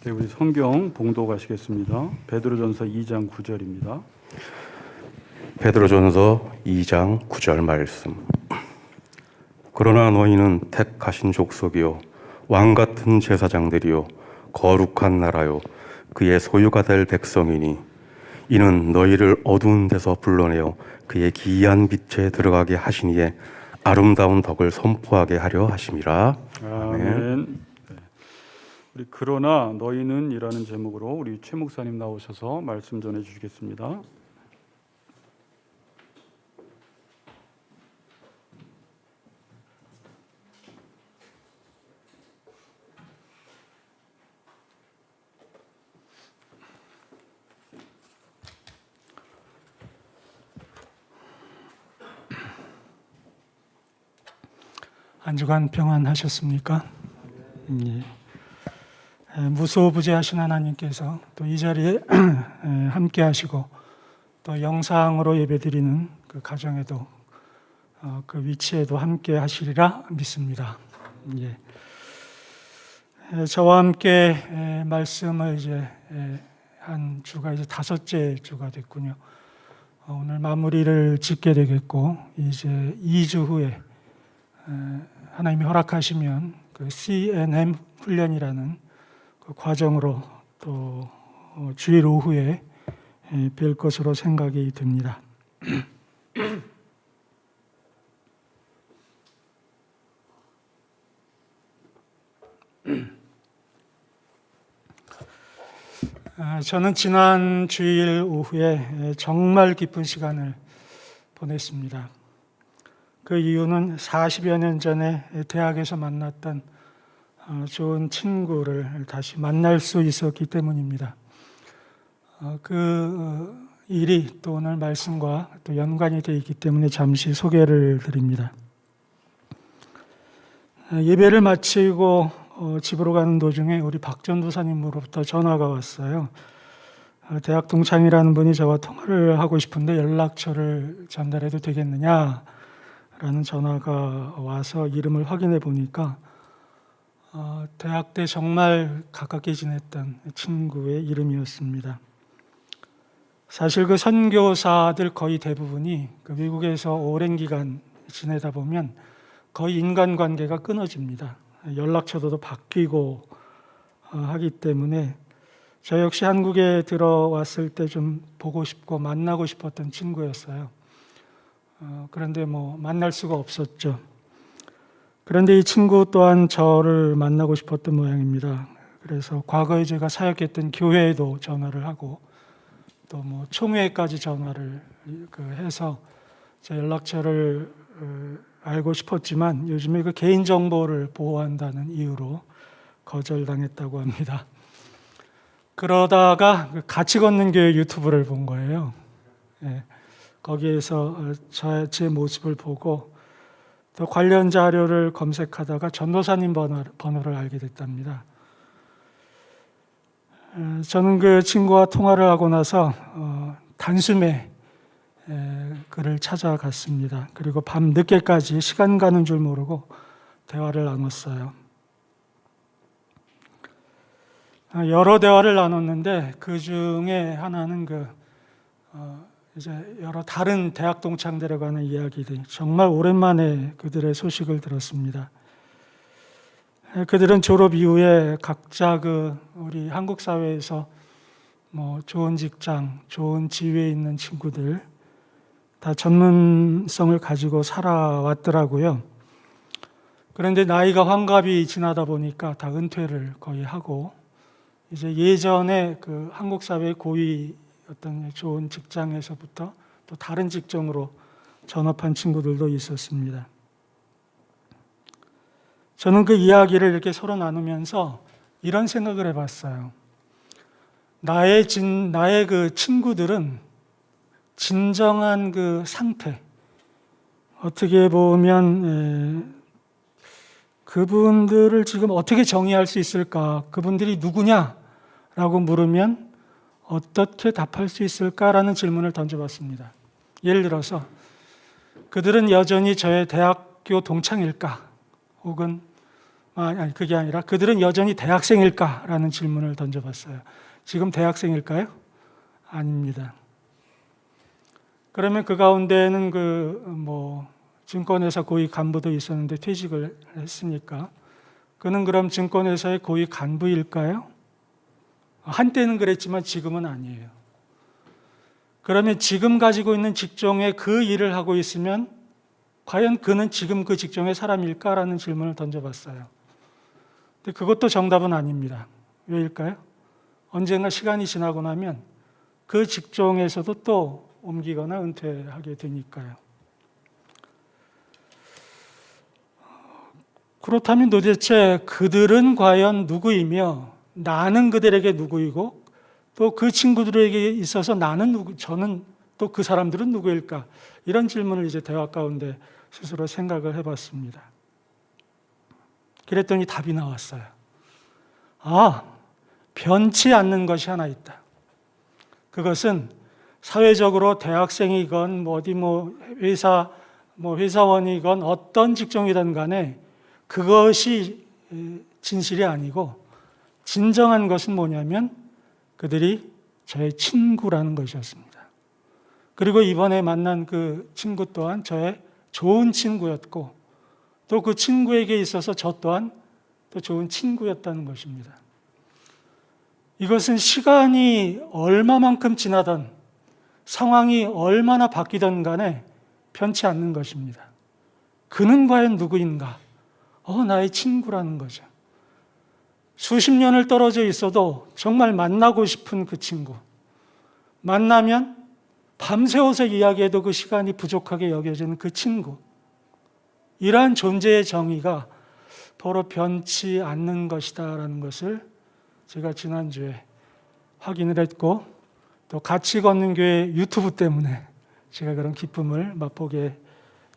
네, 우리 성경 봉독하시겠습니다. 베드로전서 2장 9절입니다. 베드로전서 2장 9절 말씀. 그러나 너희는 택하신 족속이요 왕 같은 제사장들이요 거룩한 나라요 그의 소유가 될 백성이니 이는 너희를 어두운 데서 불러내어 그의 기이한 빛에 들어가게 하시니에 아름다운 덕을 선포하게 하려 하심이라. 아멘. 네. 우리 그러나 너희는 이라는 제목으로 우리 최 목사님 나오셔서 말씀 전해 주시겠습니다. 한 주간 평안하셨습니까? 예. 무소부재하신 하나님께서 또 이 자리에 함께 하시고 또 영상으로 예배드리는 그 가정에도 그 위치에도 함께 하시리라 믿습니다. 예. 저와 함께 말씀을 이제 한 주가 이제 5째 주가 됐군요. 오늘 마무리를 짓게 되겠고 이제 2주 후에 하나님이 허락하시면 그 CNM 훈련이라는 그 과정으로 또 주일 오후에 뵐 것으로 생각이 듭니다. 저는 지난 주일 오후에 정말 기쁜 시간을 보냈습니다. 그 이유는 40여 년 전에 대학에서 만났던 좋은 친구를 다시 만날 수 있었기 때문입니다. 그 일이 또 오늘 말씀과 또 연관이 되어 있기 때문에 잠시 소개를 드립니다. 예배를 마치고 집으로 가는 도중에 우리 박 전도사님으로부터 전화가 왔어요. 대학 동창이라는 분이 저와 통화를 하고 싶은데 연락처를 전달해도 되겠느냐? 라는 전화가 와서 이름을 확인해 보니까 대학 때 정말 가깝게 지냈던 친구의 이름이었습니다. 사실 그 선교사들 거의 대부분이 그 미국에서 오랜 기간 지내다 보면 거의 인간관계가 끊어집니다. 연락처도 바뀌고 하기 때문에 저 역시 한국에 들어왔을 때 좀 보고 싶고 만나고 싶었던 친구였어요. 그런데 만날 수가 없었죠. 그런데 이 친구 또한 저를 만나고 싶었던 모양입니다. 그래서 과거에 제가 사역했던 교회에도 전화를 하고 또 총회까지 전화를 해서 제 연락처를 알고 싶었지만 요즘에 그 개인정보를 보호한다는 이유로 거절당했다고 합니다. 그러다가 같이 걷는 교회 유튜브를 본 거예요. 예. 거기에서 제 모습을 보고 또 관련 자료를 검색하다가 전도사님 번호를 알게 됐답니다. 저는 그 친구와 통화를 하고 나서 단숨에 그를 찾아갔습니다. 그리고 밤 늦게까지 시간 가는 줄 모르고 대화를 나눴어요. 여러 대화를 나눴는데 그 중에 하나는 이제 여러 다른 대학 동창들에 관한 이야기들, 정말 오랜만에 그들의 소식을 들었습니다. 그들은 졸업 이후에 각자 우리 한국 사회에서 좋은 직장, 좋은 지위에 있는 친구들 다 전문성을 가지고 살아왔더라고요. 그런데 나이가 환갑이 지나다 보니까 다 은퇴를 거의 하고 이제 예전에 그 한국 사회의 고위 어떤 좋은 직장에서부터 또 다른 직종으로 전업한 친구들도 있었습니다. 저는 그 이야기를 이렇게 서로 나누면서 이런 생각을 해봤어요. 나의 그 친구들은 진정한 그 상태, 어떻게 보면 그분들을 지금 어떻게 정의할 수 있을까? 그분들이 누구냐라고 물으면 어떻게 답할 수 있을까라는 질문을 던져봤습니다. 예를 들어서 그들은 여전히 저의 대학교 동창일까? 혹은 아니, 그게 아니라 그들은 여전히 대학생일까라는 질문을 던져봤어요. 지금 대학생일까요? 아닙니다. 그러면 그 가운데는 증권회사 고위 간부도 있었는데 퇴직을 했으니까 그는 그럼 증권회사의 고위 간부일까요? 한때는 그랬지만 지금은 아니에요. 그러면 지금 가지고 있는 직종에 그 일을 하고 있으면 과연 그는 지금 그 직종의 사람일까라는 질문을 던져봤어요. 근데 그것도 정답은 아닙니다. 왜일까요? 언젠가 시간이 지나고 나면 그 직종에서도 또 옮기거나 은퇴하게 되니까요. 그렇다면 도대체 그들은 과연 누구이며 나는 그들에게 누구이고 또 그 친구들에게 있어서 나는 누구, 저는 또 그 사람들은 누구일까? 이런 질문을 이제 대화 가운데 스스로 생각을 해봤습니다. 그랬더니 답이 나왔어요. 변치 않는 것이 하나 있다. 그것은 사회적으로 대학생이건 회사원이건 어떤 직종이든 간에 그것이 진실이 아니고 진정한 것은 뭐냐면 그들이 저의 친구라는 것이었습니다. 그리고 이번에 만난 그 친구 또한 저의 좋은 친구였고 또 그 친구에게 있어서 저 또한 또 좋은 친구였다는 것입니다. 이것은 시간이 얼마만큼 지나든 상황이 얼마나 바뀌든 간에 변치 않는 것입니다. 그는 과연 누구인가? 나의 친구라는 거죠. 수십 년을 떨어져 있어도 정말 만나고 싶은 그 친구. 만나면 밤새워서 이야기해도 그 시간이 부족하게 여겨지는 그 친구. 이러한 존재의 정의가 도로 변치 않는 것이다라는 것을 제가 지난주에 확인을 했고 또 같이 걷는 교회 유튜브 때문에 제가 그런 기쁨을 맛보게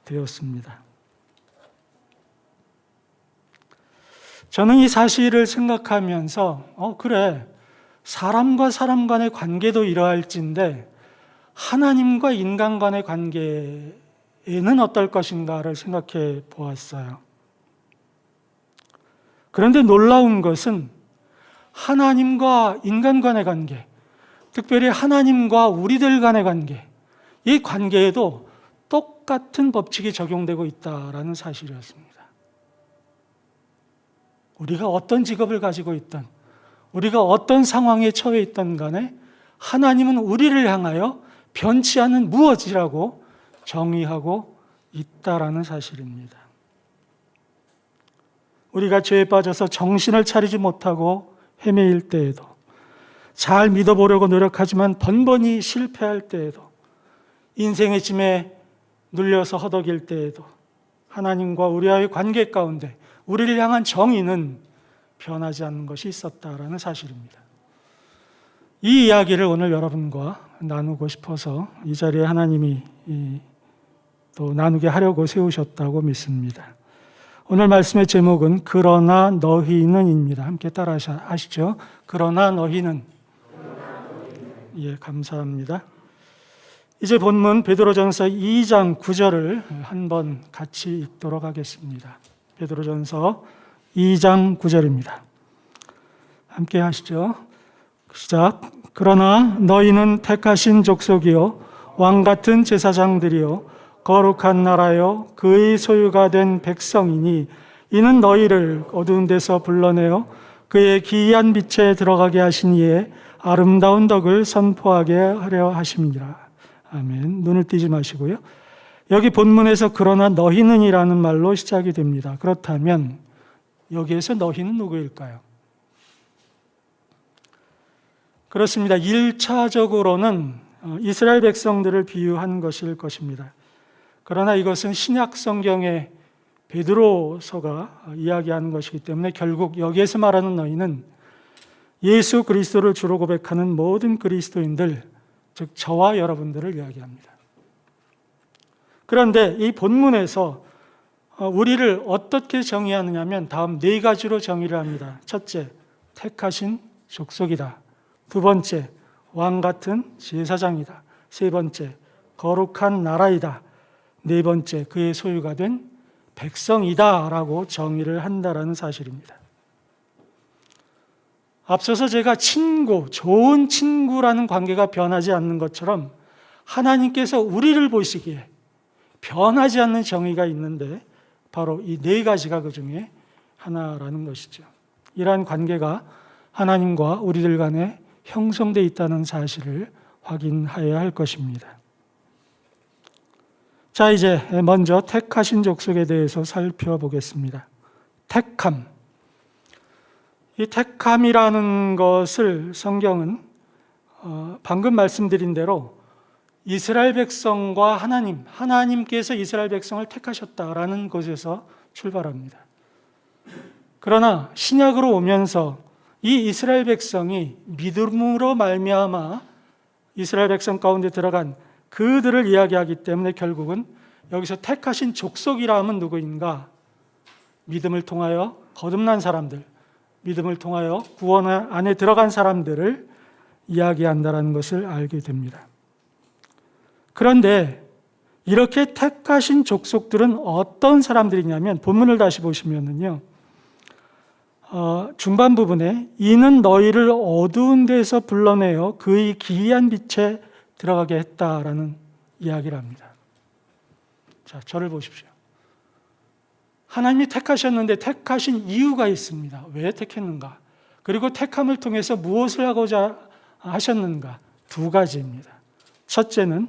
되었습니다. 저는 이 사실을 생각하면서 그래, 사람과 사람 간의 관계도 이러할진데 하나님과 인간 간의 관계에는 어떨 것인가를 생각해 보았어요. 그런데 놀라운 것은 하나님과 인간 간의 관계, 특별히 하나님과 우리들 간의 관계, 이 관계에도 똑같은 법칙이 적용되고 있다는 사실이었습니다. 우리가 어떤 직업을 가지고 있든 우리가 어떤 상황에 처해 있든 간에 하나님은 우리를 향하여 변치 않는 무엇이라고 정의하고 있다라는 사실입니다. 우리가 죄에 빠져서 정신을 차리지 못하고 헤매일 때에도, 잘 믿어보려고 노력하지만 번번이 실패할 때에도, 인생의 짐에 눌려서 허덕일 때에도 하나님과 우리와의 관계 가운데 우리를 향한 정의는 변하지 않는 것이 있었다라는 사실입니다. 이 이야기를 오늘 여러분과 나누고 싶어서 이 자리에 하나님이 또 나누게 하려고 세우셨다고 믿습니다. 오늘 말씀의 제목은 그러나 너희는입니다. 함께 따라 하시죠. 그러나 너희는. 예, 감사합니다. 이제 본문 베드로전서 2장 9절을 한번 같이 읽도록 하겠습니다. 베드로전서 2장 9절입니다. 함께 하시죠. 시작. 그러나 너희는 택하신 족속이요 왕같은 제사장들이요 거룩한 나라요 그의 소유가 된 백성이니 이는 너희를 어두운 데서 불러내어 그의 기이한 빛에 들어가게 하신 이의 아름다운 덕을 선포하게 하려 하심이니라. 아멘. 눈을 띄지 마시고요. 여기 본문에서 그러나 너희는이라는 말로 시작이 됩니다. 그렇다면 여기에서 너희는 누구일까요? 그렇습니다. 1차적으로는 이스라엘 백성들을 비유한 것일 것입니다. 그러나 이것은 신약 성경의 베드로서가 이야기하는 것이기 때문에 결국 여기에서 말하는 너희는 예수 그리스도를 주로 고백하는 모든 그리스도인들, 즉 저와 여러분들을 이야기합니다. 그런데 이 본문에서 우리를 어떻게 정의하느냐 하면 다음 네 가지로 정의를 합니다. 첫째, 택하신 족속이다. 두 번째, 왕같은 제사장이다. 세 번째, 거룩한 나라이다. 네 번째, 그의 소유가 된 백성이다라고 정의를 한다라는 사실입니다. 앞서서 제가 친구, 좋은 친구라는 관계가 변하지 않는 것처럼 하나님께서 우리를 보시기에 변하지 않는 정의가 있는데 바로 이 네 가지가 그 중에 하나라는 것이죠. 이러한 관계가 하나님과 우리들 간에 형성되어 있다는 사실을 확인하여야 할 것입니다. 자, 이제 먼저 택하신 족속에 대해서 살펴보겠습니다. 택함. 이 택함이라는 것을 성경은 방금 말씀드린 대로 이스라엘 백성과 하나님께서 이스라엘 백성을 택하셨다라는 것에서 출발합니다. 그러나 신약으로 오면서 이 이스라엘 백성이 믿음으로 말미암아 이스라엘 백성 가운데 들어간 그들을 이야기하기 때문에 결국은 여기서 택하신 족속이라 하면 누구인가? 믿음을 통하여 거듭난 사람들, 믿음을 통하여 구원 안에 들어간 사람들을 이야기한다는 것을 알게 됩니다. 그런데 이렇게 택하신 족속들은 어떤 사람들이냐면 본문을 다시 보시면은요, 중반 부분에 이는 너희를 어두운 데서 불러내어 그의 기이한 빛에 들어가게 했다라는 이야기를 합니다. 자, 저를 보십시오. 하나님이 택하셨는데 택하신 이유가 있습니다. 왜 택했는가? 그리고 택함을 통해서 무엇을 하고자 하셨는가? 두 가지입니다. 첫째는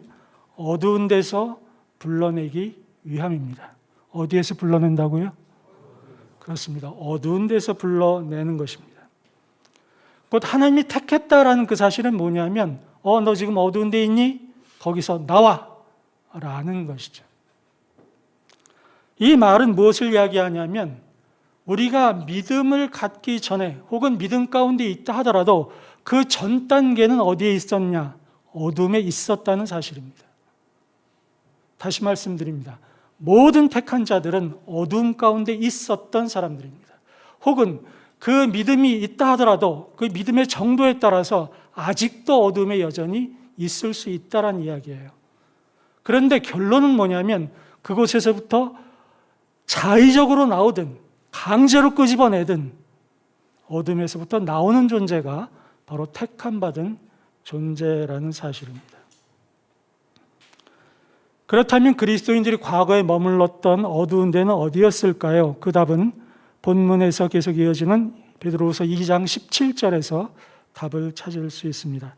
어두운 데서 불러내기 위함입니다. 어디에서 불러낸다고요? 그렇습니다. 어두운 데서 불러내는 것입니다. 곧 하나님이 택했다라는 그 사실은 뭐냐면 너 지금 어두운 데 있니? 거기서 나와! 라는 것이죠. 이 말은 무엇을 이야기하냐면 우리가 믿음을 갖기 전에 혹은 믿음 가운데 있다 하더라도 그 전 단계는 어디에 있었냐? 어둠에 있었다는 사실입니다. 다시 말씀드립니다. 모든 택한 자들은 어둠 가운데 있었던 사람들입니다. 혹은 그 믿음이 있다 하더라도 그 믿음의 정도에 따라서 아직도 어둠에 여전히 있을 수 있다는 이야기예요. 그런데 결론은 뭐냐면 그곳에서부터 자의적으로 나오든 강제로 끄집어내든 어둠에서부터 나오는 존재가 바로 택함받은 존재라는 사실입니다. 그렇다면 그리스도인들이 과거에 머물렀던 어두운 데는 어디였을까요? 그 답은 본문에서 계속 이어지는 베드로후서 2장 17절에서 답을 찾을 수 있습니다.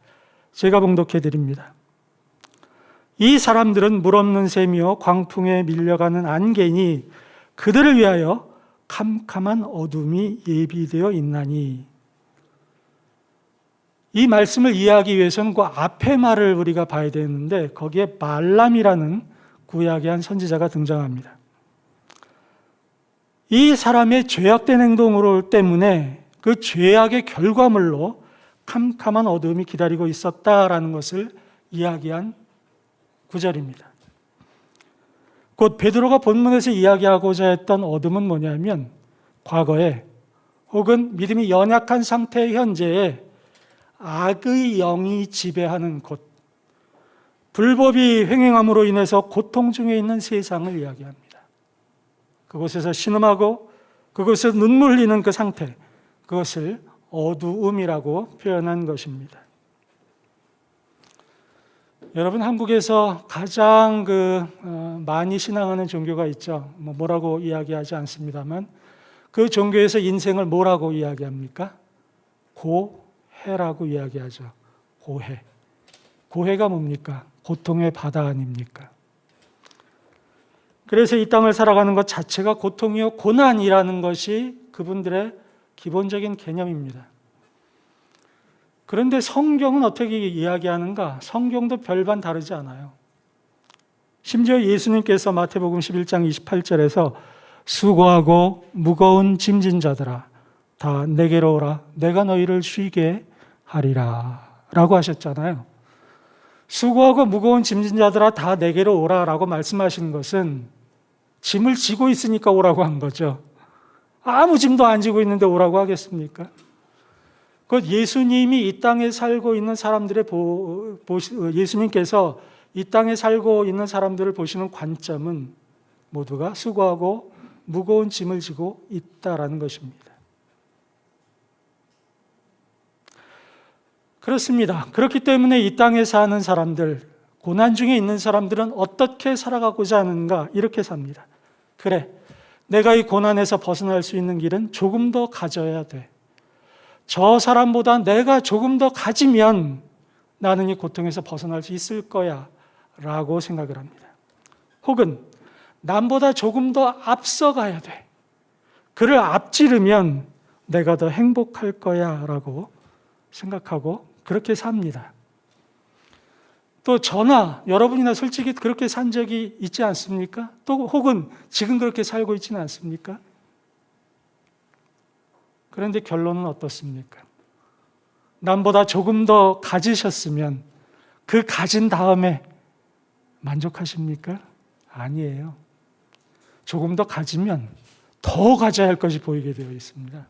제가 봉독해 드립니다. 이 사람들은 물 없는 샘이요 광풍에 밀려가는 안개니 그들을 위하여 캄캄한 어둠이 예비되어 있나니. 이 말씀을 이해하기 위해서는 그 앞에 말을 우리가 봐야 되는데 거기에 발람이라는 구약의 한 선지자가 등장합니다. 이 사람의 죄악된 행동 때문에 그 죄악의 결과물로 캄캄한 어둠이 기다리고 있었다라는 것을 이야기한 구절입니다. 곧 베드로가 본문에서 이야기하고자 했던 어둠은 뭐냐면 과거에 혹은 믿음이 연약한 상태의 현재에 악의 영이 지배하는 곳, 불법이 횡행함으로 인해서 고통 중에 있는 세상을 이야기합니다. 그곳에서 신음하고 그곳에서 눈물 흘리는 그 상태, 그것을 어두움이라고 표현한 것입니다. 여러분, 한국에서 가장 많이 신앙하는 종교가 있죠. 뭐라고 이야기하지 않습니다만 그 종교에서 인생을 뭐라고 이야기합니까? 고해라고 이야기하죠. 고해. 고해가 뭡니까? 고통의 바다 아닙니까? 그래서 이 땅을 살아가는 것 자체가 고통이요 고난이라는 것이 그분들의 기본적인 개념입니다. 그런데 성경은 어떻게 이야기하는가? 성경도 별반 다르지 않아요. 심지어 예수님께서 마태복음 11장 28절에서 수고하고 무거운 짐진 자들아 다 내게로 오라 내가 너희를 쉬게 하리라 라고 하셨잖아요. 수고하고 무거운 짐진 자들아 다 내게로 오라 라고 말씀하신 것은 짐을 지고 있으니까 오라고 한 거죠. 아무 짐도 안 지고 있는데 오라고 하겠습니까? 그 예수님이 이 땅에 살고 있는 사람들의 예수님께서 이 땅에 살고 있는 사람들을 보시는 관점은 모두가 수고하고 무거운 짐을 지고 있다라는 것입니다. 그렇습니다. 그렇기 때문에 이 땅에 사는 사람들, 고난 중에 있는 사람들은 어떻게 살아가고자 하는가? 이렇게 삽니다. 그래, 내가 이 고난에서 벗어날 수 있는 길은 조금 더 가져야 돼. 저 사람보다 내가 조금 더 가지면 나는 이 고통에서 벗어날 수 있을 거야 라고 생각을 합니다. 혹은 남보다 조금 더 앞서가야 돼. 그를 앞지르면 내가 더 행복할 거야 라고 생각하고 그렇게 삽니다. 또 저나 여러분이나 솔직히 그렇게 산 적이 있지 않습니까? 또 혹은 지금 그렇게 살고 있지는 않습니까? 그런데 결론은 어떻습니까? 남보다 조금 더 가지셨으면 그 가진 다음에 만족하십니까? 아니에요. 조금 더 가지면 더 가져야 할 것이 보이게 되어 있습니다.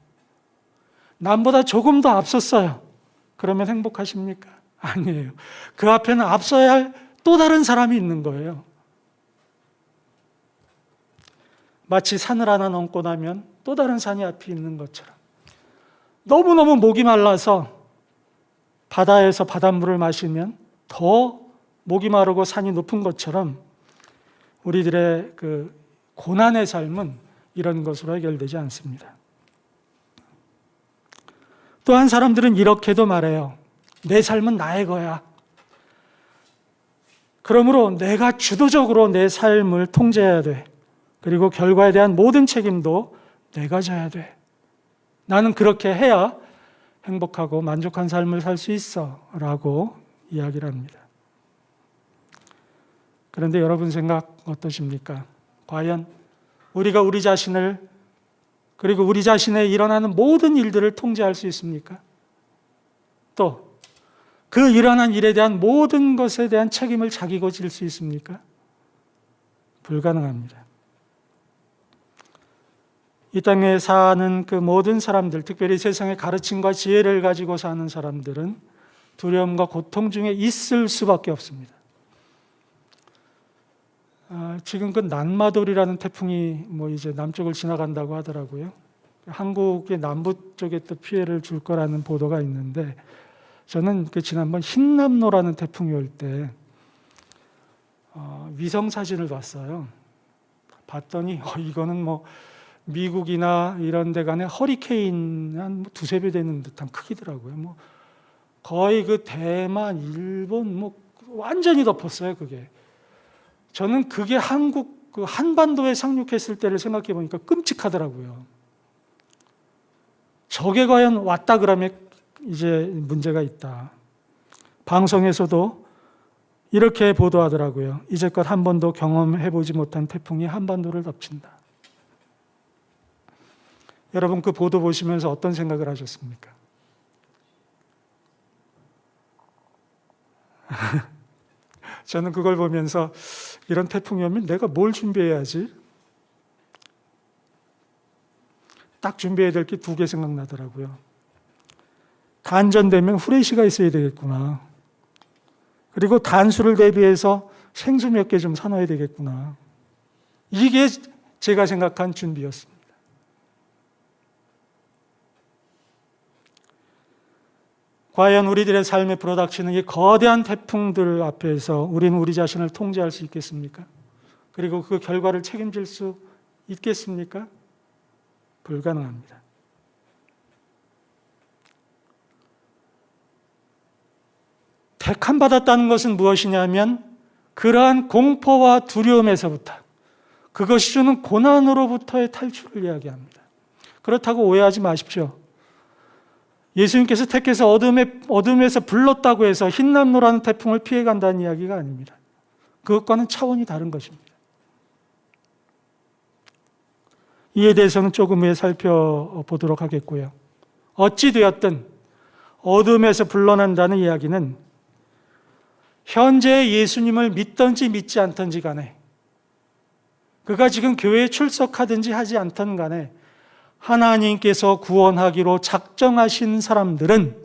남보다 조금 더 앞섰어요. 그러면 행복하십니까? 아니에요. 그 앞에는 앞서야 할 또 다른 사람이 있는 거예요. 마치 산을 하나 넘고 나면 또 다른 산이 앞에 있는 것처럼 너무너무 목이 말라서 바다에서 바닷물을 마시면 더 목이 마르고 산이 높은 것처럼 우리들의 그 고난의 삶은 이런 것으로 해결되지 않습니다. 또한 사람들은 이렇게도 말해요. 내 삶은 나의 거야. 그러므로 내가 주도적으로 내 삶을 통제해야 돼. 그리고 결과에 대한 모든 책임도 내가 져야 돼. 나는 그렇게 해야 행복하고 만족한 삶을 살 수 있어 라고 이야기를 합니다. 그런데 여러분 생각 어떠십니까? 과연 우리가 우리 자신을 그리고 우리 자신에 일어나는 모든 일들을 통제할 수 있습니까? 또 그 일어난 일에 대한 모든 것에 대한 책임을 자기가 질 수 있습니까? 불가능합니다. 이 땅에 사는 그 모든 사람들, 특별히 세상의 가르침과 지혜를 가지고 사는 사람들은 두려움과 고통 중에 있을 수밖에 없습니다. 지금 그 난마돌이라는 태풍이 이제 남쪽을 지나간다고 하더라고요. 한국의 남부 쪽에 또 피해를 줄 거라는 보도가 있는데, 저는 그 지난번 흰남노라는 태풍이 올 때 위성 사진을 봤어요. 봤더니 이거는 미국이나 이런 데 간에 허리케인 한 두세 배 되는 듯한 크기더라고요. 거의 그 대만, 일본 완전히 덮었어요, 그게. 저는 그게 한국 그 한반도에 상륙했을 때를 생각해 보니까 끔찍하더라고요. 저게 과연 왔다 그러면 이제 문제가 있다. 방송에서도 이렇게 보도하더라고요. 이제껏 한 번도 경험해 보지 못한 태풍이 한반도를 덮친다. 여러분 그 보도 보시면서 어떤 생각을 하셨습니까? 저는 그걸 보면서 이런 태풍이 오면 내가 뭘 준비해야지? 딱 준비해야 될 게 두 개 생각나더라고요. 단전되면 후레쉬가 있어야 되겠구나. 그리고 단수를 대비해서 생수 몇 개 좀 사놔야 되겠구나. 이게 제가 생각한 준비였습니다. 과연 우리들의 삶에 불어닥치는 이 거대한 태풍들 앞에서 우리는 우리 자신을 통제할 수 있겠습니까? 그리고 그 결과를 책임질 수 있겠습니까? 불가능합니다. 택함받았다는 것은 무엇이냐면 그러한 공포와 두려움에서부터 그것이 주는 고난으로부터의 탈출을 이야기합니다. 그렇다고 오해하지 마십시오. 예수님께서 택해서 어둠에서 불렀다고 해서 흰남노라는 태풍을 피해간다는 이야기가 아닙니다. 그것과는 차원이 다른 것입니다. 이에 대해서는 조금 후에 살펴보도록 하겠고요. 어찌되었든 어둠에서 불러난다는 이야기는 현재 예수님을 믿든지 믿지 않든지 간에 그가 지금 교회에 출석하든지 하지 않든 간에 하나님께서 구원하기로 작정하신 사람들은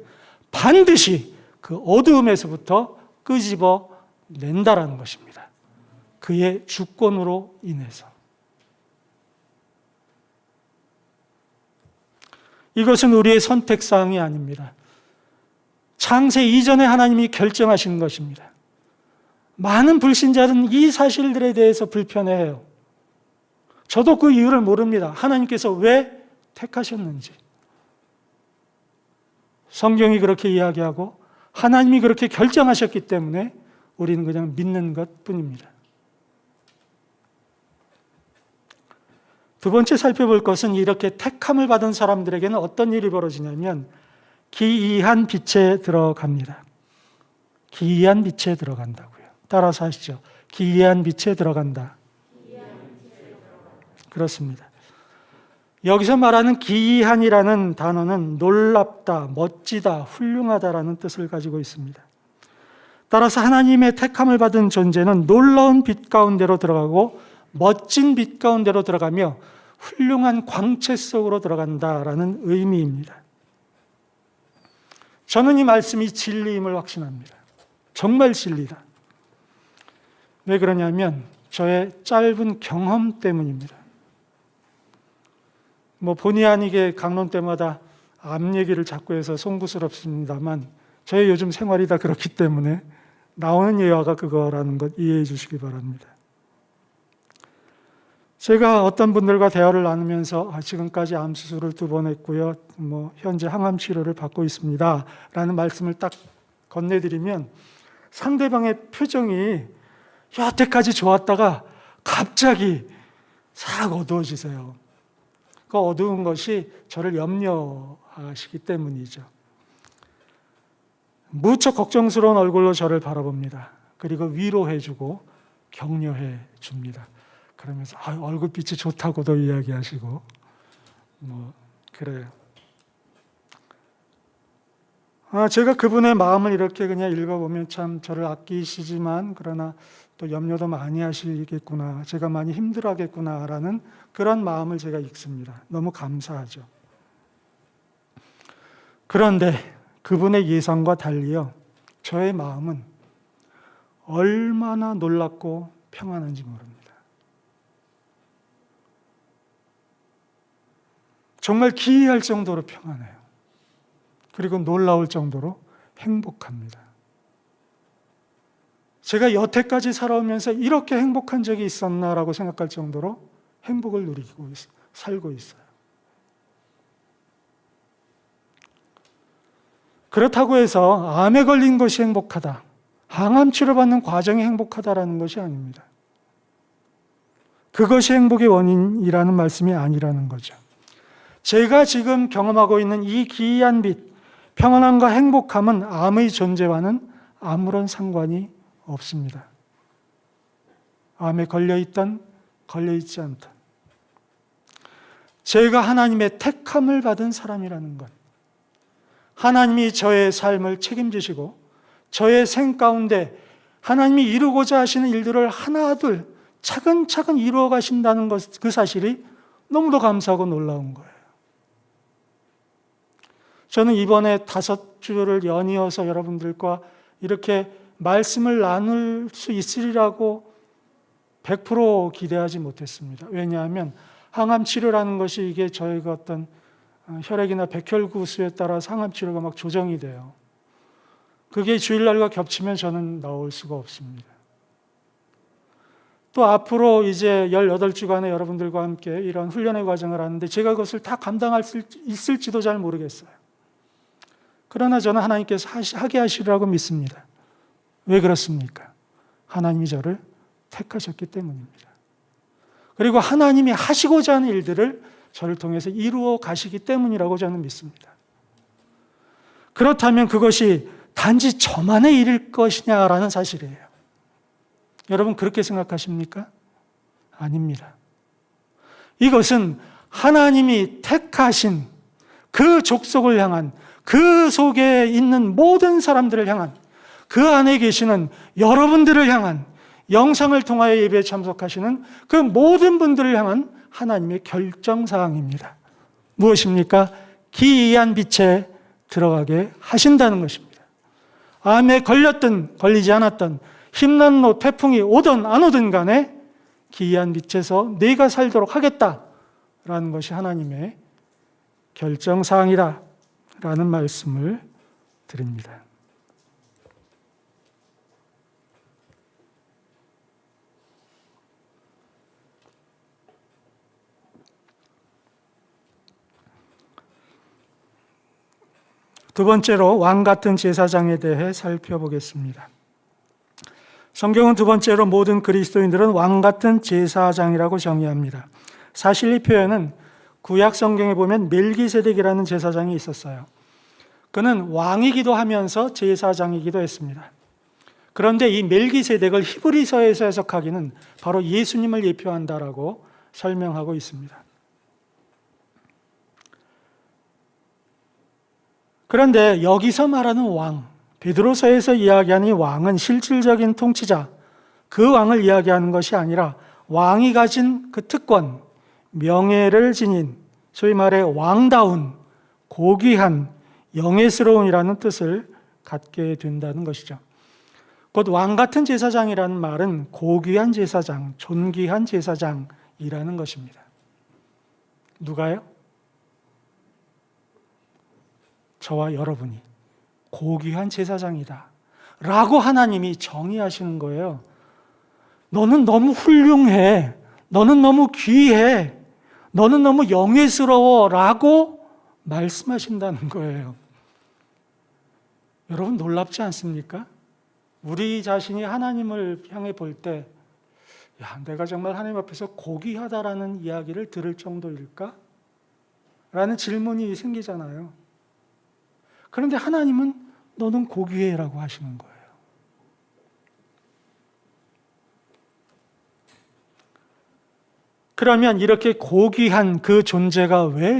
반드시 그 어두움에서부터 끄집어 낸다라는 것입니다. 그의 주권으로 인해서. 이것은 우리의 선택사항이 아닙니다. 창세 이전에 하나님이 결정하신 것입니다. 많은 불신자들은 이 사실들에 대해서 불편해해요. 저도 그 이유를 모릅니다. 하나님께서 왜 택하셨는지. 성경이 그렇게 이야기하고 하나님이 그렇게 결정하셨기 때문에 우리는 그냥 믿는 것뿐입니다. 두 번째 살펴볼 것은 이렇게 택함을 받은 사람들에게는 어떤 일이 벌어지냐면 기이한 빛에 들어갑니다. 기이한 빛에 들어간다고요. 따라서 하시죠. 기이한 빛에 들어간다. 그렇습니다. 여기서 말하는 기이한이라는 단어는 놀랍다, 멋지다, 훌륭하다라는 뜻을 가지고 있습니다. 따라서 하나님의 택함을 받은 존재는 놀라운 빛 가운데로 들어가고 멋진 빛 가운데로 들어가며 훌륭한 광채 속으로 들어간다라는 의미입니다. 저는 이 말씀이 진리임을 확신합니다. 정말 진리다. 왜 그러냐면 저의 짧은 경험 때문입니다. 본의 아니게 강론 때마다 암 얘기를 자꾸 해서 송구스럽습니다만 저의 요즘 생활이 다 그렇기 때문에 나오는 예화가 그거라는 것 이해해 주시기 바랍니다. 제가 어떤 분들과 대화를 나누면서 지금까지 암 수술을 2번 했고요. 현재 항암 치료를 받고 있습니다. 라는 말씀을 딱 건네드리면 상대방의 표정이 여태까지 좋았다가 갑자기 싹 어두워지세요. 그 어두운 것이 저를 염려하시기 때문이죠. 무척 걱정스러운 얼굴로 저를 바라봅니다. 그리고 위로해주고 격려해줍니다. 그러면서 얼굴빛이 좋다고도 이야기하시고 그래요. 제가 그분의 마음을 이렇게 그냥 읽어보면 참 저를 아끼시지만 그러나 또 염려도 많이 하시겠구나, 제가 많이 힘들어하겠구나라는 그런 마음을 제가 읽습니다. 너무 감사하죠. 그런데 그분의 예상과 달리요, 저의 마음은 얼마나 놀랍고 평안한지 모릅니다. 정말 기이할 정도로 평안해요. 그리고 놀라울 정도로 행복합니다. 제가 여태까지 살아오면서 이렇게 행복한 적이 있었나라고 생각할 정도로 행복을 누리고 살고 있어요. 그렇다고 해서 암에 걸린 것이 행복하다, 항암 치료받는 과정이 행복하다라는 것이 아닙니다. 그것이 행복의 원인이라는 말씀이 아니라는 거죠. 제가 지금 경험하고 있는 이 기이한 빛, 평안함과 행복함은 암의 존재와는 아무런 상관이 없습니다. 암에 걸려있던 걸려있지 않던, 제가 하나님의 택함을 받은 사람이라는 것, 하나님이 저의 삶을 책임지시고 저의 생 가운데 하나님이 이루고자 하시는 일들을 하나둘 차근차근 이루어 가신다는 것, 그 사실이 너무도 감사하고 놀라운 거예요. 저는 이번에 5주를 연이어서 여러분들과 이렇게 말씀을 나눌 수 있으리라고 100% 기대하지 못했습니다. 왜냐하면 항암 치료라는 것이 이게 저희가 어떤 혈액이나 백혈구 수에 따라 항암 치료가 막 조정이 돼요. 그게 주일날과 겹치면 저는 나올 수가 없습니다. 또 앞으로 이제 18주간의 여러분들과 함께 이런 훈련의 과정을 하는데 제가 그것을 다 감당할 수 있을지도 잘 모르겠어요. 그러나 저는 하나님께서 하게 하시리라고 믿습니다. 왜 그렇습니까? 하나님이 저를 택하셨기 때문입니다. 그리고 하나님이 하시고자 하는 일들을 저를 통해서 이루어 가시기 때문이라고 저는 믿습니다. 그렇다면 그것이 단지 저만의 일일 것이냐라는 사실이에요. 여러분 그렇게 생각하십니까? 아닙니다. 이것은 하나님이 택하신 그 족속을 향한, 그 속에 있는 모든 사람들을 향한, 그 안에 계시는 여러분들을 향한, 영상을 통하여 예배에 참석하시는 그 모든 분들을 향한 하나님의 결정사항입니다. 무엇입니까? 기이한 빛에 들어가게 하신다는 것입니다. 암에 걸렸든 걸리지 않았든, 힘난로 태풍이 오든 안 오든 간에 기이한 빛에서 내가 살도록 하겠다라는 것이 하나님의 결정사항이다 라는 말씀을 드립니다. 두 번째로 왕 같은 제사장에 대해 살펴보겠습니다. 성경은 두 번째로 모든 그리스도인들은 왕 같은 제사장이라고 정의합니다. 사실 이 표현은 구약 성경에 보면 멜기세덱이라는 제사장이 있었어요. 그는 왕이기도 하면서 제사장이기도 했습니다. 그런데 이 멜기세덱을 히브리서에서 해석하기는 바로 예수님을 예표한다라고 설명하고 있습니다. 그런데 여기서 말하는 왕, 베드로서에서 이야기하는 이 왕은 실질적인 통치자, 그 왕을 이야기하는 것이 아니라 왕이 가진 그 특권, 명예를 지닌 소위 말해 왕다운, 고귀한, 영예스러운이라는 뜻을 갖게 된다는 것이죠. 곧 왕 같은 제사장이라는 말은 고귀한 제사장, 존귀한 제사장이라는 것입니다. 누가요? 저와 여러분이 고귀한 제사장이다 라고 하나님이 정의하시는 거예요. 너는 너무 훌륭해, 너는 너무 귀해, 너는 너무 영예스러워 라고 말씀하신다는 거예요. 여러분 놀랍지 않습니까? 우리 자신이 하나님을 향해 볼 때 야, 내가 정말 하나님 앞에서 고귀하다라는 이야기를 들을 정도일까? 라는 질문이 생기잖아요. 그런데 하나님은 너는 고귀해라고 하시는 거예요. 그러면 이렇게 고귀한 그 존재가 왜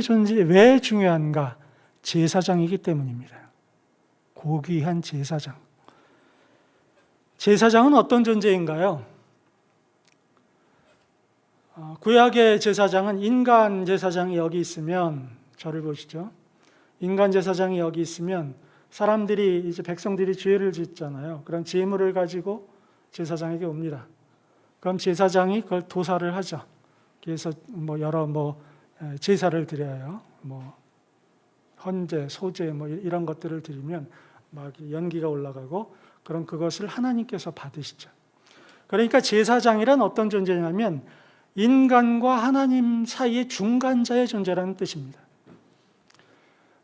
중요한가? 제사장이기 때문입니다. 고귀한 제사장. 제사장은 어떤 존재인가요? 구약의 제사장은 인간 제사장이 여기 있으면, 저를 보시죠. 인간 제사장이 여기 있으면 사람들이, 이제 백성들이 죄를 짓잖아요. 그럼 제물을 가지고 제사장에게 옵니다. 그럼 제사장이 그걸 도살을 하죠. 그래서 여러 제사를 드려요. 헌제, 소제 이런 것들을 드리면 막 연기가 올라가고, 그럼 그것을 하나님께서 받으시죠. 그러니까 제사장이란 어떤 존재냐면 인간과 하나님 사이의 중간자의 존재라는 뜻입니다.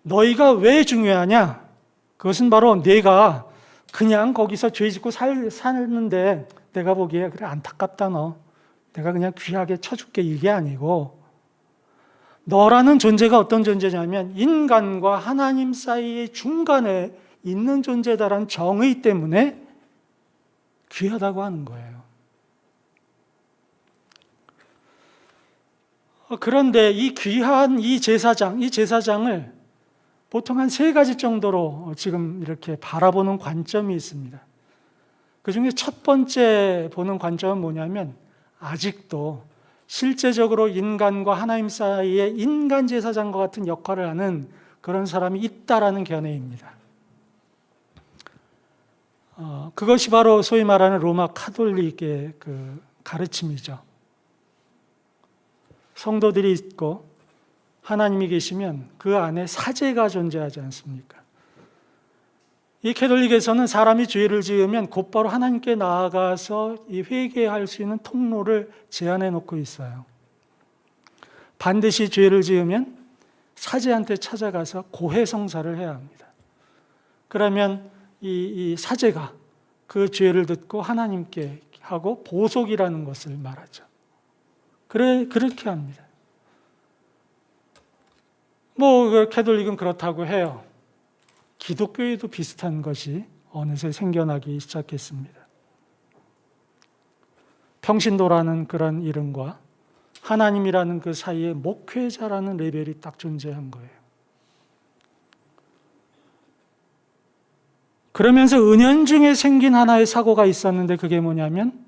너희가 왜 중요하냐? 그것은 바로 내가 그냥 거기서 죄 짓고 사는데 내가 보기에 그래 안타깝다 너. 내가 그냥 귀하게 쳐줄게 이게 아니고, 너라는 존재가 어떤 존재냐면 인간과 하나님 사이의 중간에 있는 존재다라는 정의 때문에 귀하다고 하는 거예요. 그런데 이 귀한 이 제사장을 보통 한 3가지 정도로 지금 이렇게 바라보는 관점이 있습니다. 그 중에 첫 번째 보는 관점은 뭐냐면, 아직도 실제적으로 인간과 하나님 사이에 인간 제사장과 같은 역할을 하는 그런 사람이 있다라는 견해입니다. 그것이 바로 소위 말하는 로마 카톨릭의 그 가르침이죠. 성도들이 있고 하나님이 계시면 그 안에 사제가 존재하지 않습니까? 이 캐톨릭에서는 사람이 죄를 지으면 곧바로 하나님께 나아가서 이 회개할 수 있는 통로를 제안해 놓고 있어요. 반드시 죄를 지으면 사제한테 찾아가서 고해성사를 해야 합니다. 그러면 이 사제가 그 죄를 듣고 하나님께 하고 보속이라는 것을 말하죠. 그렇게 합니다. 캐톨릭은 그렇다고 해요. 기독교에도 비슷한 것이 어느새 생겨나기 시작했습니다. 평신도라는 그런 이름과 하나님이라는 그 사이에 목회자라는 레벨이 딱 존재한 거예요. 그러면서 은연중에 생긴 하나의 사고가 있었는데, 그게 뭐냐면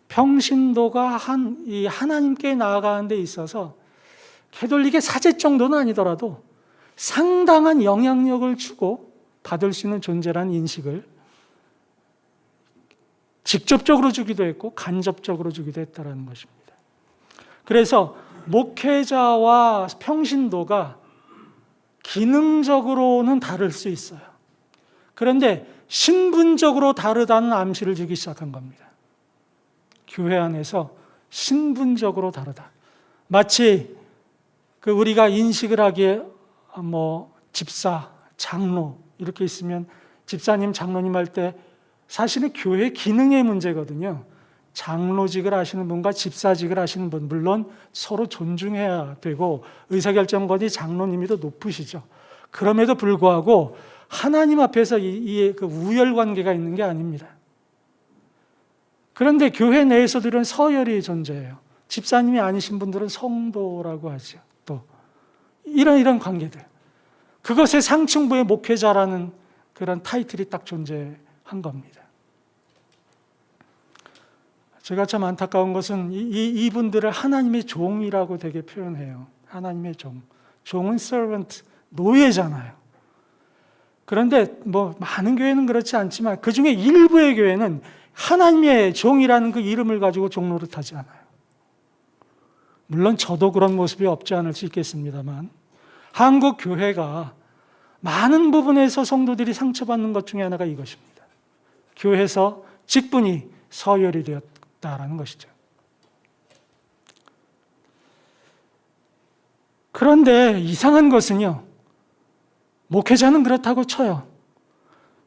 평신도가 이 하나님께 나아가는 데 있어서 캐톨릭의 사제 정도는 아니더라도 상당한 영향력을 주고 받을 수 있는 존재라는 인식을 직접적으로 주기도 했고 간접적으로 주기도 했다는 것입니다. 그래서 목회자와 평신도가 기능적으로는 다를 수 있어요. 그런데 신분적으로 다르다는 암시를 주기 시작한 겁니다. 교회 안에서 신분적으로 다르다. 마치 우리가 인식을 하기에 집사, 장로 이렇게 있으면 집사님, 장로님 할 때 사실은 교회 기능의 문제거든요. 장로직을 하시는 분과 집사직을 하시는 분, 물론 서로 존중해야 되고 의사결정권이 장로님이 더 높으시죠. 그럼에도 불구하고 하나님 앞에서 그 우열관계가 있는 게 아닙니다. 그런데 교회 내에서도 이런 서열이 존재해요. 집사님이 아니신 분들은 성도라고 하죠. 또 이런 관계들. 그것의 상층부의 목회자라는 그런 타이틀이 딱 존재한 겁니다. 제가 참 안타까운 것은 이분들을 하나님의 종이라고 되게 표현해요. 하나님의 종. 종은 servant, 노예잖아요. 그런데 많은 교회는 그렇지 않지만 그 중에 일부의 교회는 하나님의 종이라는 그 이름을 가지고 종 노릇하지 않아요. 물론 저도 그런 모습이 없지 않을 수 있겠습니다만 한국 교회가 많은 부분에서 성도들이 상처받는 것 중에 하나가 이것입니다. 교회에서 직분이 서열이 되었다라는 것이죠. 그런데 이상한 것은요, 목회자는 그렇다고 쳐요.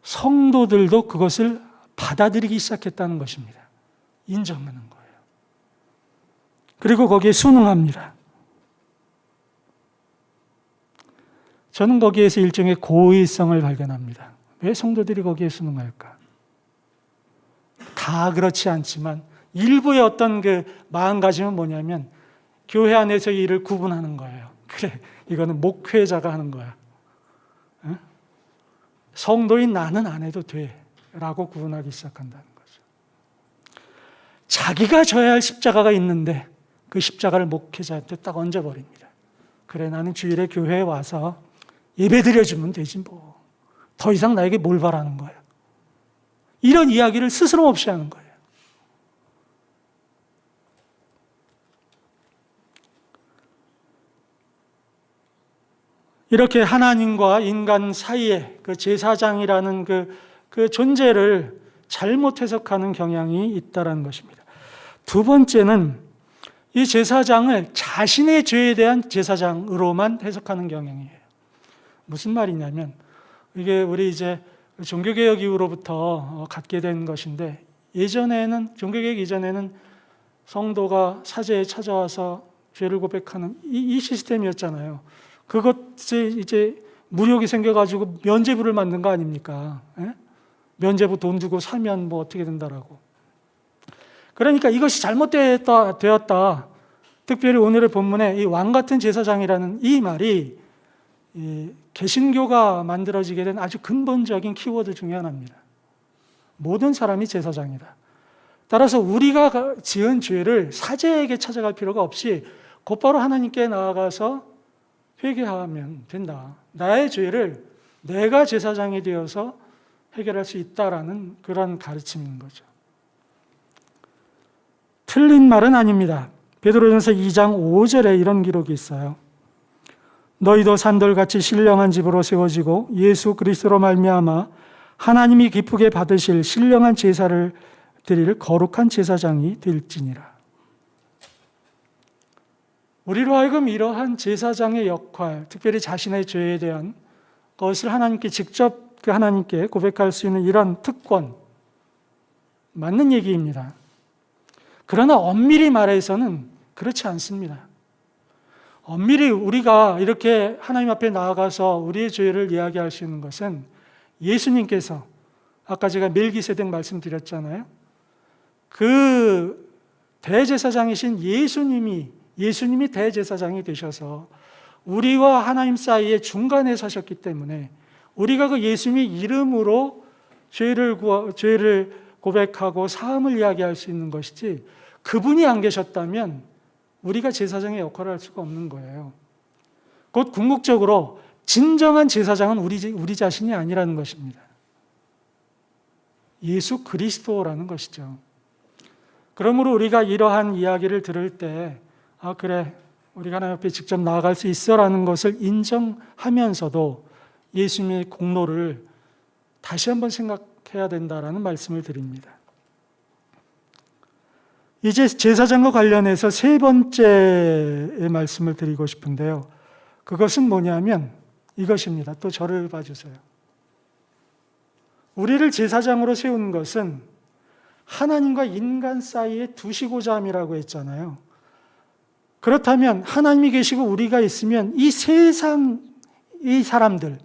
성도들도 그것을 받아들이기 시작했다는 것입니다. 인정하는 거예요. 그리고 거기에 순응합니다. 저는 거기에서 일종의 고의성을 발견합니다. 왜 성도들이 거기에 순응할까? 다 그렇지 않지만 일부의 어떤 그 마음가짐은 뭐냐면 교회 안에서 일을 구분하는 거예요. 그래, 이거는 목회자가 하는 거야. 응? 성도인 나는 안 해도 돼 라고 구분하기 시작한다는 거죠. 자기가 져야 할 십자가가 있는데 그 십자가를 목회자한테 딱 얹어버립니다. 그래, 나는 주일에 교회에 와서 예배 드려주면 되지 뭐. 더 이상 나에게 뭘 바라는 거야. 이런 이야기를 스스럼 없이 하는 거예요. 이렇게 하나님과 인간 사이에 그 제사장이라는 그 존재를 잘못 해석하는 경향이 있다는 것입니다. 두 번째는 이 제사장을 자신의 죄에 대한 제사장으로만 해석하는 경향이에요. 무슨 말이냐면 이게 우리 이제 종교개혁 이후로부터 갖게 된 것인데 예전에는 종교개혁 이전에는 성도가 사제에 찾아와서 죄를 고백하는 이 시스템이었잖아요. 그것이 이제 무력이 생겨가지고 면죄부를 만든 거 아닙니까? 예? 면죄부 돈 주고 사면 뭐 어떻게 된다라고. 그러니까 이것이 잘못되었다. 특별히 오늘의 본문에 이 왕 같은 제사장이라는 이 말이 이 개신교가 만들어지게 된 아주 근본적인 키워드 중에 하나입니다. 모든 사람이 제사장이다. 따라서 우리가 지은 죄를 사제에게 찾아갈 필요가 없이 곧바로 하나님께 나아가서 회개하면 된다. 나의 죄를 내가 제사장이 되어서 해결할 수 있다라는 그런 가르침인 거죠. 틀린 말은 아닙니다. 베드로전서 2장 5절에 이런 기록이 있어요. 너희도 산돌같이 신령한 집으로 세워지고 예수 그리스도로 말미암아 하나님이 기쁘게 받으실 신령한 제사를 드릴 거룩한 제사장이 될지니라. 우리로 하여금 이러한 제사장의 역할, 특별히 자신의 죄에 대한 것을 하나님께 직접 하나님께 고백할 수 있는 이런 특권, 맞는 얘기입니다. 그러나 엄밀히 말해서는 그렇지 않습니다. 엄밀히 우리가 이렇게 하나님 앞에 나아가서 우리의 죄를 이야기할 수 있는 것은 예수님께서 아까 제가 멜기세덱 말씀드렸잖아요. 그 대제사장이신 예수님이 대제사장이 되셔서 우리와 하나님 사이에 중간에 서셨기 때문에 우리가 그 예수님의 이름으로 죄를 고백하고 사함을 이야기할 수 있는 것이지 그분이 안 계셨다면 우리가 제사장의 역할을 할 수가 없는 거예요. 곧 궁극적으로 진정한 제사장은 우리 자신이 아니라는 것입니다. 예수 그리스도라는 것이죠. 그러므로 우리가 이러한 이야기를 들을 때 그래, 우리가 하나님 앞에 직접 나아갈 수 있어라는 것을 인정하면서도 예수님의 공로를 다시 한번 생각해야 된다라는 말씀을 드립니다. 이제 제사장과 관련해서 세 번째의 말씀을 드리고 싶은데요. 그것은 뭐냐면 이것입니다. 또 저를 봐주세요. 우리를 제사장으로 세운 것은 하나님과 인간 사이에 두시고자 함이라고 했잖아요. 그렇다면 하나님이 계시고 우리가 있으면 이 세상, 이 사람들의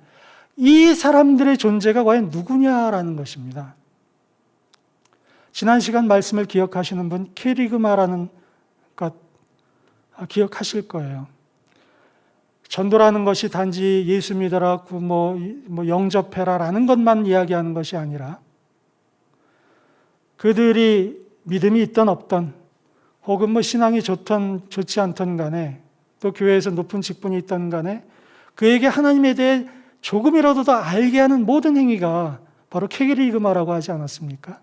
존재가 과연 누구냐라는 것입니다. 지난 시간 말씀을 기억하시는 분, 캐리그마라는 것 기억하실 거예요. 전도라는 것이 단지 예수 믿으라고 영접해라라는 것만 이야기하는 것이 아니라 그들이 믿음이 있던 없던 혹은 신앙이 좋던 좋지 않던 간에 또 교회에서 높은 직분이 있던 간에 그에게 하나님에 대해 조금이라도 더 알게 하는 모든 행위가 바로 캐리그마라고 하지 않았습니까?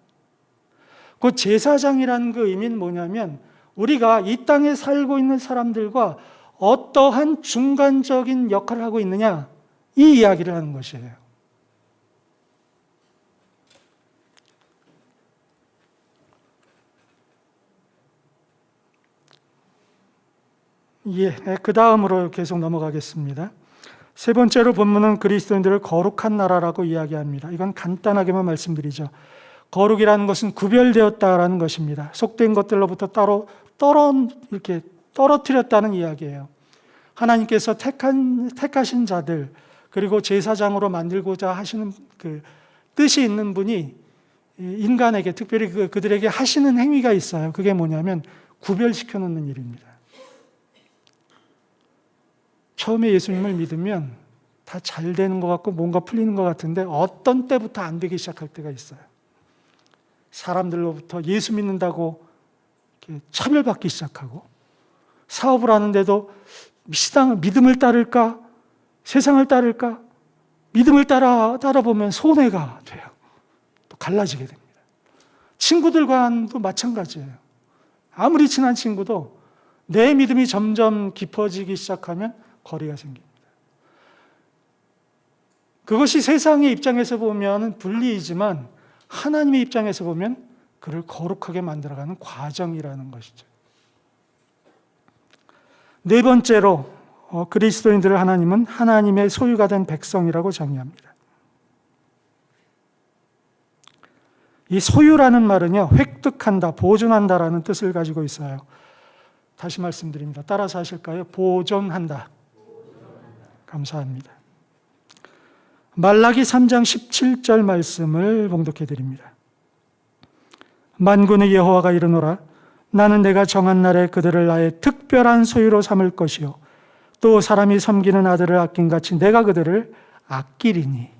그 제사장이라는 그 의미는 뭐냐면 우리가 이 땅에 살고 있는 사람들과 어떠한 중간적인 역할을 하고 있느냐 이 이야기를 하는 것이에요. 그 다음으로 계속 넘어가겠습니다. 세 번째로 본문은 그리스도인들을 거룩한 나라라고 이야기합니다. 이건 간단하게만 말씀드리죠. 거룩이라는 것은 구별되었다라는 것입니다. 속된 것들로부터 따로 이렇게 떨어뜨렸다는 이야기예요. 하나님께서 택하신 자들 그리고 제사장으로 만들고자 하시는 그 뜻이 있는 분이 인간에게 특별히 그들에게 하시는 행위가 있어요. 그게 뭐냐면 구별시켜 놓는 일입니다. 처음에 예수님을 믿으면 다 잘 되는 것 같고 뭔가 풀리는 것 같은데 어떤 때부터 안 되기 시작할 때가 있어요. 사람들로부터 예수 믿는다고 차별받기 시작하고 사업을 하는데도 믿음을 따를까? 세상을 따를까? 믿음을 따라보면 손해가 돼요. 또 갈라지게 됩니다. 친구들과도 마찬가지예요. 아무리 친한 친구도 내 믿음이 점점 깊어지기 시작하면 거리가 생깁니다. 그것이 세상의 입장에서 보면 불리이지만 하나님의 입장에서 보면 그를 거룩하게 만들어가는 과정이라는 것이죠. 네 번째로 그리스도인들을 하나님은 하나님의 소유가 된 백성이라고 정의합니다. 이 소유라는 말은요, 획득한다, 보존한다라는 뜻을 가지고 있어요. 다시 말씀드립니다. 따라서 하실까요? 보존한다. 감사합니다. 말라기 3장 17절 말씀을 봉독해 드립니다. 만군의 여호와가 이르노라 나는 내가 정한 날에 그들을 나의 특별한 소유로 삼을 것이요 또 사람이 섬기는 아들을 아낀 같이 내가 그들을 아끼리니.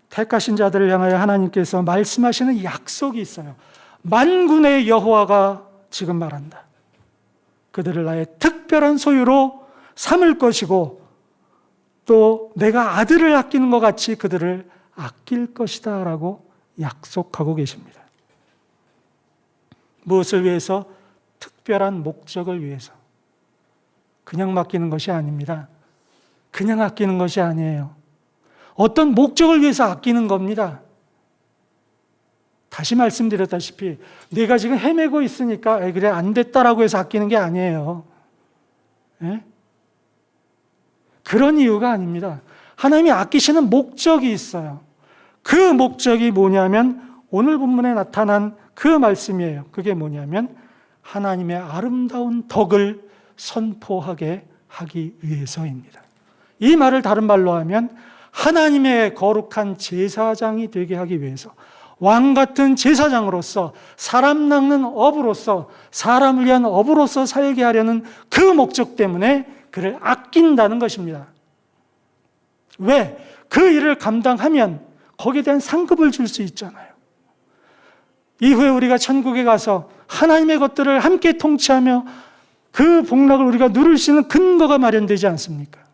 택하신 자들을 향하여 하나님께서 말씀하시는 약속이 있어요. 만군의 여호와가 지금 말한다. 그들을 나의 특별한 소유로 삼을 것이고 또 내가 아들을 아끼는 것 같이 그들을 아낄 것이다 라고 약속하고 계십니다. 무엇을 위해서? 특별한 목적을 위해서. 그냥 맡기는 것이 아닙니다. 그냥 아끼는 것이 아니에요. 어떤 목적을 위해서 아끼는 겁니다. 다시 말씀드렸다시피 내가 지금 헤매고 있으니까 그래 안 됐다라고 해서 아끼는 게 아니에요. 예? 그런 이유가 아닙니다. 하나님이 아끼시는 목적이 있어요. 그 목적이 뭐냐면 오늘 본문에 나타난 그 말씀이에요. 그게 뭐냐면 하나님의 아름다운 덕을 선포하게 하기 위해서입니다. 이 말을 다른 말로 하면 하나님의 거룩한 제사장이 되게 하기 위해서, 왕 같은 제사장으로서, 사람 낚는 업으로서, 사람을 위한 업으로서 살게 하려는 그 목적 때문에 그를 아낀다는 것입니다. 왜? 그 일을 감당하면 거기에 대한 상급을 줄 수 있잖아요. 이후에 우리가 천국에 가서 하나님의 것들을 함께 통치하며 그 복락을 우리가 누릴 수 있는 근거가 마련되지 않습니까?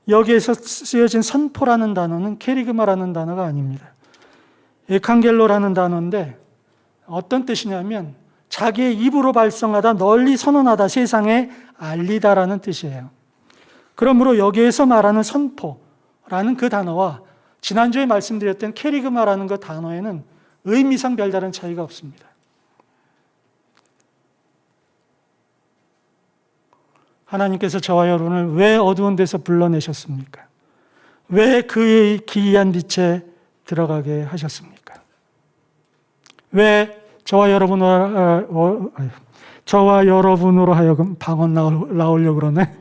여기에서 쓰여진 선포라는 단어는 케리그마라는 단어가 아닙니다. 에칸겔로라는 단어인데 어떤 뜻이냐면 자기의 입으로 발성하다 널리 선언하다 세상에 알리다라는 뜻이에요. 그러므로 여기에서 말하는 선포라는 그 단어와 지난주에 말씀드렸던 케리그마라는 그 단어에는 의미상 별다른 차이가 없습니다. 하나님께서 저와 여러분을 왜 어두운 데서 불러내셨습니까? 왜 그의 기이한 빛에 들어가게 하셨습니까? 왜 저와 여러분으로 하여금 방언 나오려고 그러네.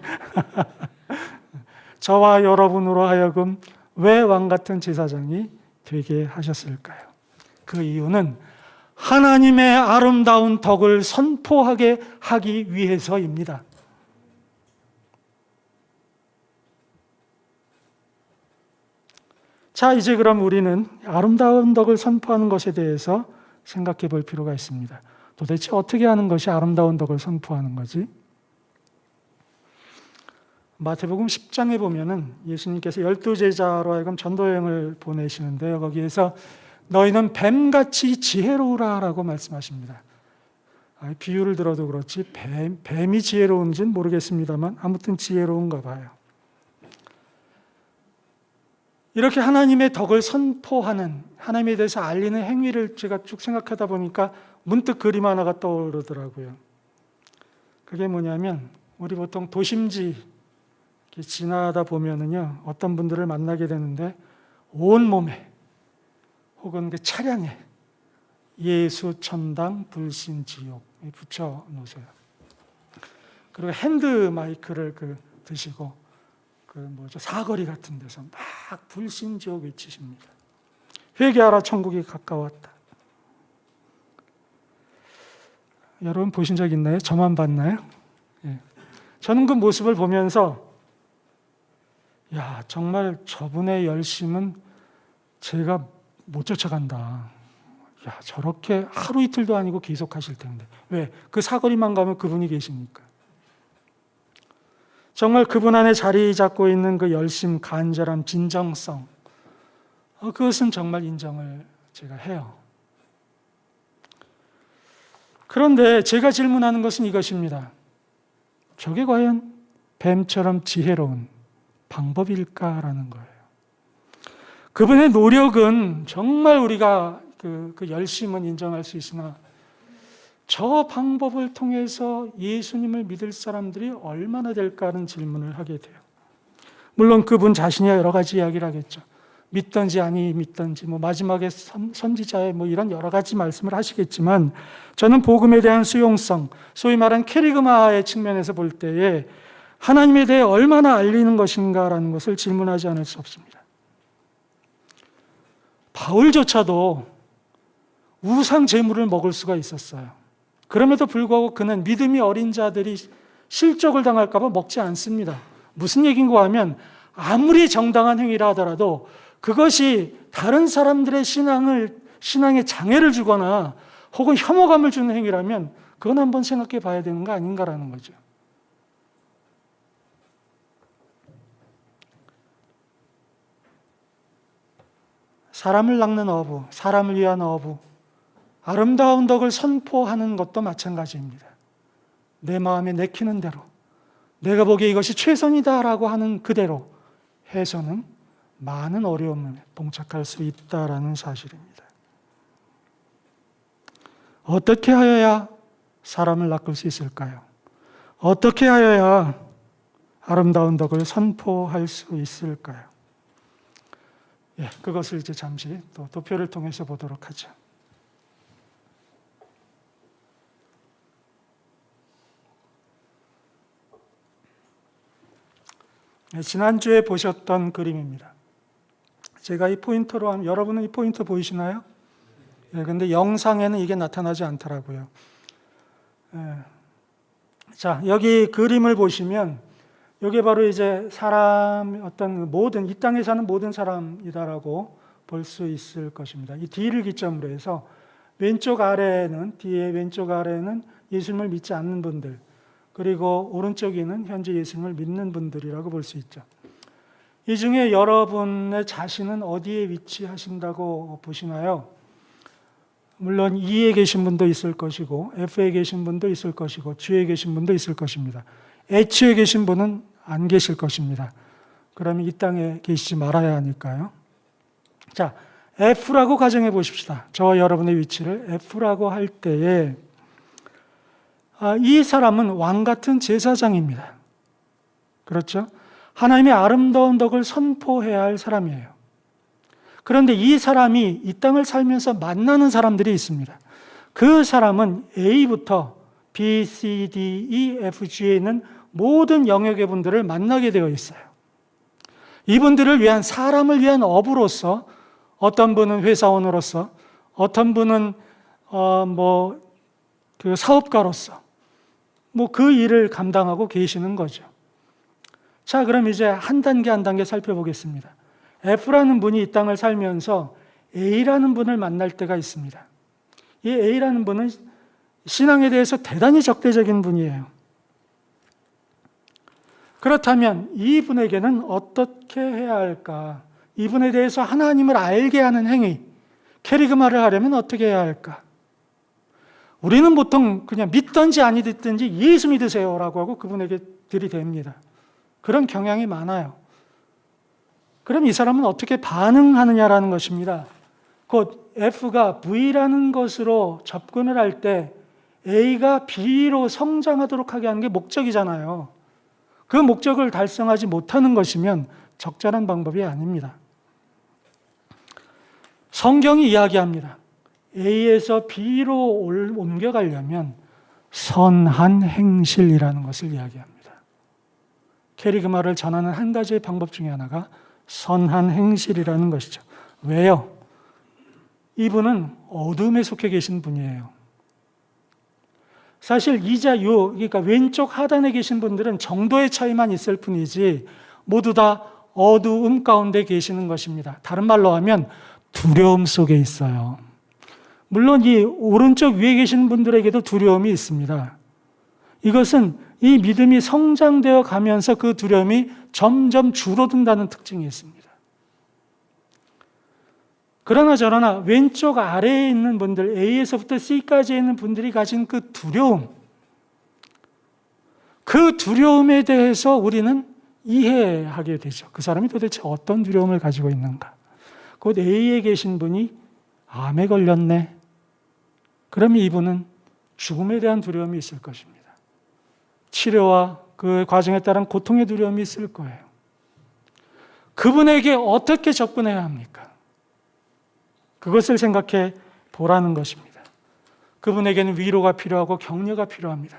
저와 여러분으로 하여금 왜 왕같은 제사장이 되게 하셨을까요? 그 이유는 하나님의 아름다운 덕을 선포하게 하기 위해서입니다. 자, 이제 그럼 우리는 아름다운 덕을 선포하는 것에 대해서 생각해 볼 필요가 있습니다. 도대체 어떻게 하는 것이 아름다운 덕을 선포하는 거지? 마태복음 10장에 보면은 예수님께서 12제자로 하여금 전도여행을 보내시는데요. 거기에서 너희는 뱀같이 지혜로우라 라고 말씀하십니다. 비유를 들어도 그렇지 뱀이 지혜로운지는 모르겠습니다만 아무튼 지혜로운가 봐요. 이렇게 하나님의 덕을 선포하는, 하나님에 대해서 알리는 행위를 제가 쭉 생각하다 보니까 문득 그림 하나가 떠오르더라고요. 그게 뭐냐면 우리 보통 도심지 이렇게 지나다 보면은요, 어떤 분들을 만나게 되는데 온몸에 혹은 그 차량에 예수 천당 불신 지옥 붙여 놓으세요. 그리고 핸드 마이크를 드시고 사거리 같은 데서 막 불신 지옥 외치십니다. 회개하라, 천국이 가까웠다. 여러분 보신 적 있나요? 저만 봤나요? 예. 저는 그 모습을 보면서 정말 저분의 열심은 제가 못 쫓아간다. 저렇게 하루 이틀도 아니고 계속 하실 텐데. 왜? 그 사거리만 가면 그분이 계시니까. 정말 그분 안에 자리 잡고 있는 그 열심, 간절함, 진정성, 그것은 정말 인정을 제가 해요. 그런데 제가 질문하는 것은 이것입니다. 저게 과연 뱀처럼 지혜로운 방법일까라는 거예요. 그분의 노력은 정말 우리가 그 열심은 인정할 수 있으나 저 방법을 통해서 예수님을 믿을 사람들이 얼마나 될까 하는 질문을 하게 돼요. 물론 그분 자신이 여러 가지 이야기를 하겠죠. 믿든지 아니 믿든지 마지막에 선지자의 이런 여러 가지 말씀을 하시겠지만 저는 복음에 대한 수용성, 소위 말하는 케리그마의 측면에서 볼 때에 하나님에 대해 얼마나 알리는 것인가라는 것을 질문하지 않을 수 없습니다. 바울조차도 우상 제물을 먹을 수가 있었어요. 그럼에도 불구하고 그는 믿음이 어린 자들이 실족을 당할까 봐 먹지 않습니다. 무슨 얘기인가 하면 아무리 정당한 행위라 하더라도 그것이 다른 사람들의 신앙에 장애를 주거나 혹은 혐오감을 주는 행위라면 그건 한번 생각해 봐야 되는 거 아닌가라는 거죠. 사람을 낚는 어부, 사람을 위한 어부, 아름다운 덕을 선포하는 것도 마찬가지입니다. 내 마음에 내키는 대로, 내가 보기에 이것이 최선이다라고 하는 그대로 해서는 많은 어려움에 봉착할 수 있다라는 사실입니다. 어떻게 하여야 사람을 낚을 수 있을까요? 어떻게 하여야 아름다운 덕을 선포할 수 있을까요? 그것을 이제 잠시 또 도표를 통해서 보도록 하죠. 지난주에 보셨던 그림입니다. 제가 이 포인터로 하면 여러분은 이 포인터 보이시나요? 근데 영상에는 이게 나타나지 않더라고요. 자, 여기 그림을 보시면 이게 바로 이제 사람 이 땅에 사는 모든 사람이다라고 볼 수 있을 것입니다. 이 D를 기점으로 해서 왼쪽 아래는 예수님을 믿지 않는 분들, 그리고 오른쪽에는 현재 예수님을 믿는 분들이라고 볼 수 있죠. 이 중에 여러분의 자신은 어디에 위치하신다고 보시나요? 물론 E에 계신 분도 있을 것이고 F에 계신 분도 있을 것이고 G에 계신 분도 있을 것입니다. H에 계신 분은 안 계실 것입니다. 그러면 이 땅에 계시지 말아야 하니까요. 자, F라고 가정해 보십시다. 저와 여러분의 위치를 F라고 할 때에 이 사람은 왕 같은 제사장입니다. 그렇죠? 하나님의 아름다운 덕을 선포해야 할 사람이에요. 그런데 이 사람이 이 땅을 살면서 만나는 사람들이 있습니다. 그 사람은 A부터 B, C, D, E, F, G에 있는 모든 영역의 분들을 만나게 되어 있어요. 이분들을 위한, 사람을 위한 업으로서, 어떤 분은 회사원으로서, 어떤 분은 그 사업가로서 그 일을 감당하고 계시는 거죠. 자, 그럼 이제 한 단계 한 단계 살펴보겠습니다. F라는 분이 이 땅을 살면서 A라는 분을 만날 때가 있습니다. 이 A라는 분은 신앙에 대해서 대단히 적대적인 분이에요. 그렇다면 이분에게는 어떻게 해야 할까? 이분에 대해서 하나님을 알게 하는 행위, 캐리그마를 하려면 어떻게 해야 할까? 우리는 보통 그냥 믿든지 아니든지 예수 믿으세요라고 하고 그분에게 들이댑니다. 그런 경향이 많아요. 그럼 이 사람은 어떻게 반응하느냐라는 것입니다. 곧 F가 V라는 것으로 접근을 할 때 A가 B로 성장하도록 하게 하는 게 목적이잖아요. 그 목적을 달성하지 못하는 것이면 적절한 방법이 아닙니다. 성경이 이야기합니다. A에서 B로 옮겨가려면 선한 행실이라는 것을 이야기합니다. 캐리그마를 전하는 한 가지의 방법 중에 하나가 선한 행실이라는 것이죠. 왜요? 이분은 어둠에 속해 계신 분이에요. 사실 그러니까 왼쪽 하단에 계신 분들은 정도의 차이만 있을 뿐이지 모두 다 어두움 가운데 계시는 것입니다. 다른 말로 하면 두려움 속에 있어요. 물론 이 오른쪽 위에 계신 분들에게도 두려움이 있습니다. 이것은 이 믿음이 성장되어 가면서 그 두려움이 점점 줄어든다는 특징이 있습니다. 그러나 저러나 왼쪽 아래에 있는 분들, A에서부터 C까지 있는 분들이 가진 그 두려움에 대해서 우리는 이해하게 되죠. 그 사람이 도대체 어떤 두려움을 가지고 있는가. 곧 A에 계신 분이 암에 걸렸네. 그러면 이분은 죽음에 대한 두려움이 있을 것입니다. 치료와 그 과정에 따른 고통의 두려움이 있을 거예요. 그분에게 어떻게 접근해야 합니까? 그것을 생각해 보라는 것입니다. 그분에게는 위로가 필요하고 격려가 필요합니다.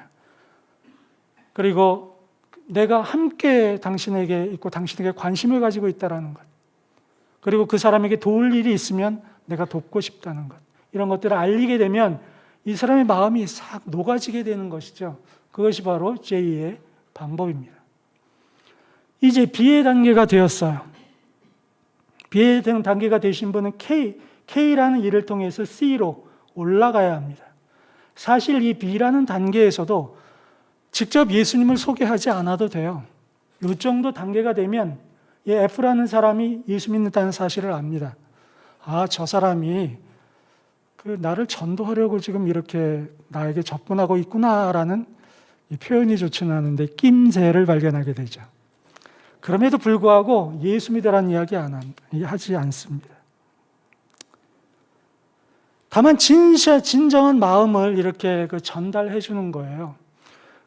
그리고 내가 함께 당신에게 있고 당신에게 관심을 가지고 있다는 것. 그리고 그 사람에게 도울 일이 있으면 내가 돕고 싶다는 것. 이런 것들을 알리게 되면 이 사람의 마음이 싹 녹아지게 되는 것이죠. 그것이 바로 제2의 방법입니다. 이제 B의 단계가 되었어요. B의 단계가 되신 분은 K라는 일을 통해서 C로 올라가야 합니다. 사실 이 B라는 단계에서도 직접 예수님을 소개하지 않아도 돼요. 이 정도 단계가 되면 이 F라는 사람이 예수 믿는다는 사실을 압니다. 저 사람이 나를 전도하려고 지금 이렇게 나에게 접근하고 있구나라는 표현이 좋지는 않은데 낌새를 발견하게 되죠. 그럼에도 불구하고 예수 믿으라는 이야기 하지 않습니다. 다만 진정한 마음을 이렇게 전달해 주는 거예요.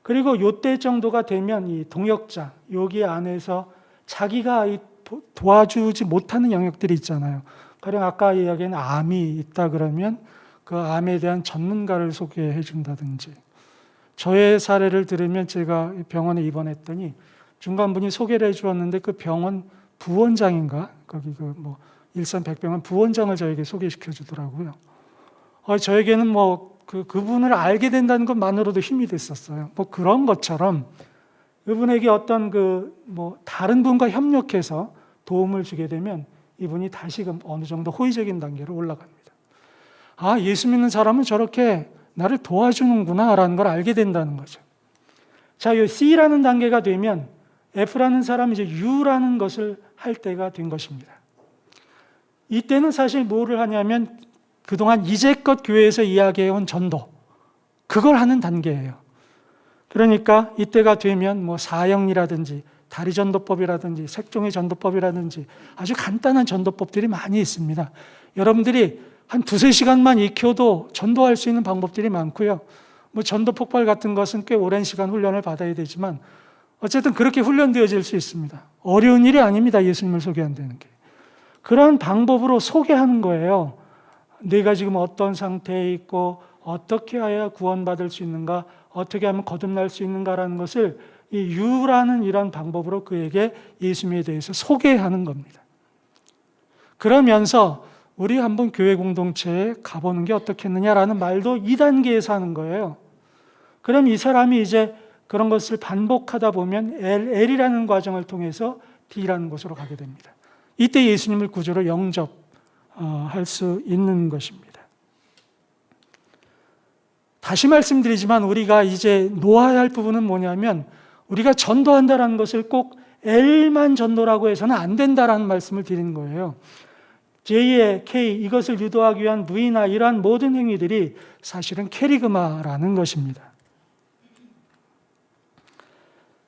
그리고 요때 정도가 되면 이 동역자, 여기 안에서 자기가 도와주지 못하는 영역들이 있잖아요. 가령 아까 이야기한 암이 있다 그러면 그 암에 대한 전문가를 소개해 준다든지, 저의 사례를 들으면 제가 병원에 입원했더니 중간분이 소개를 해 주었는데 그 병원 부원장인가? 거기 일산백병원 부원장을 저에게 소개시켜 주더라고요. 저에게는 그분을 알게 된다는 것만으로도 힘이 됐었어요. 그런 것처럼 그분에게 어떤 다른 분과 협력해서 도움을 주게 되면 이분이 다시금 어느 정도 호의적인 단계로 올라갑니다. 예수 믿는 사람은 저렇게 나를 도와주는구나라는 걸 알게 된다는 거죠. 자, 이 C라는 단계가 되면 F라는 사람이 이제 U라는 것을 할 때가 된 것입니다. 이때는 사실 뭐를 하냐면 그동안 이제껏 교회에서 이야기해온 전도, 그걸 하는 단계예요. 그러니까 이때가 되면 뭐 사형이라든지 다리전도법이라든지 색종의 전도법이라든지 아주 간단한 전도법들이 많이 있습니다. 여러분들이 한 2-3시간만 익혀도 전도할 수 있는 방법들이 많고요. 뭐 전도 폭발 같은 것은 꽤 오랜 시간 훈련을 받아야 되지만 어쨌든 그렇게 훈련되어질 수 있습니다. 어려운 일이 아닙니다. 예수님을 소개한다는 게. 그런 방법으로 소개하는 거예요. 내가 지금 어떤 상태에 있고 어떻게 해야 구원받을 수 있는가, 어떻게 하면 거듭날 수 있는가라는 것을 이 유라는 이런 방법으로 그에게 예수님에 대해서 소개하는 겁니다. 그러면서 우리 한번 교회 공동체에 가보는 게 어떻겠느냐라는 말도 2단계에서 하는 거예요. 그럼 이 사람이 이제 그런 것을 반복하다 보면 L이라는 과정을 통해서 D라는 곳으로 가게 됩니다. 이때 예수님을 구주로 영접할 수 있는 것입니다. 다시 말씀드리지만 우리가 이제 놓아야 할 부분은 뭐냐면 우리가 전도한다라는 것을 꼭 L만 전도라고 해서는 안 된다라는 말씀을 드리는 거예요. J의 K, 이것을 유도하기 위한 V나 이러한 모든 행위들이 사실은 캐리그마라는 것입니다.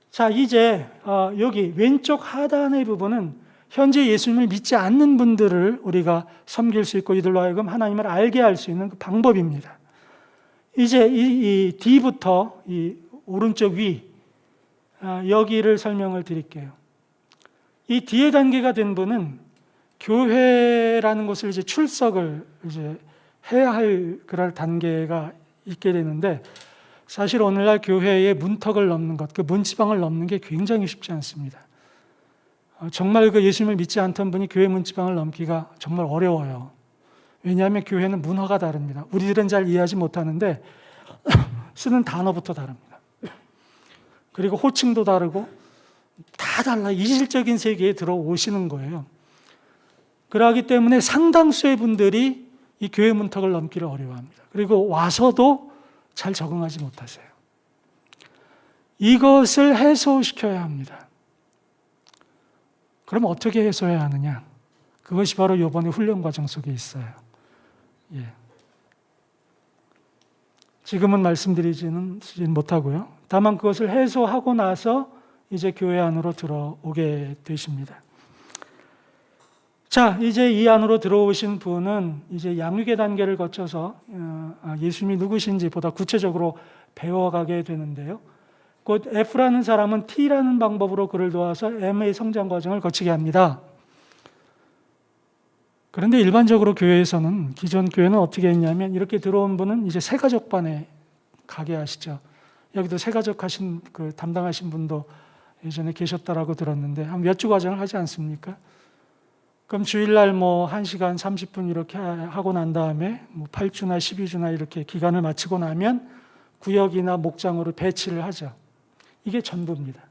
자, 이제 여기 왼쪽 하단의 부분은 현재 예수님을 믿지 않는 분들을 우리가 섬길 수 있고 이들로 하여금 하나님을 알게 할 수 있는 그 방법입니다. 이제 이 D부터 이 오른쪽 위 여기를 설명을 드릴게요. 이 D의 단계가 된 분은 교회라는 곳을 이제 출석을 이제 해야 할 그럴 단계가 있게 되는데 사실 오늘날 교회의 문턱을 넘는 것, 그 문지방을 넘는 게 굉장히 쉽지 않습니다. 정말 그 예수님을 믿지 않던 분이 교회 문지방을 넘기가 정말 어려워요. 왜냐하면 교회는 문화가 다릅니다. 우리들은 잘 이해하지 못하는데 쓰는 단어부터 다릅니다. 그리고 호칭도 다르고 다 달라. 이질적인 세계에 들어오시는 거예요. 그러기 때문에 상당수의 분들이 이 교회 문턱을 넘기를 어려워합니다. 그리고 와서도 잘 적응하지 못하세요. 이것을 해소시켜야 합니다. 그럼 어떻게 해소해야 하느냐? 그것이 바로 이번에 훈련 과정 속에 있어요. 예. 지금은 말씀드리지는 못하고요. 다만 그것을 해소하고 나서 이제 교회 안으로 들어오게 되십니다. 자, 이제 이 안으로 들어오신 분은 이제 양육의 단계를 거쳐서 예수님이 누구신지 보다 구체적으로 배워가게 되는데요. 곧 F라는 사람은 T라는 방법으로 그를 도와서 M의 성장 과정을 거치게 합니다. 그런데 일반적으로 교회에서는, 기존 교회는 어떻게 했냐면 이렇게 들어온 분은 이제 새가족반에 가게 하시죠. 여기도 새가족 하신 그 담당하신 분도 예전에 계셨다라고 들었는데 한 몇 주 과정을 하지 않습니까? 그럼 주일날 뭐 1시간 30분 이렇게 하고 난 다음에 뭐 8주나 12주나 이렇게 기간을 마치고 나면 구역이나 목장으로 배치를 하죠. 이게 전부입니다.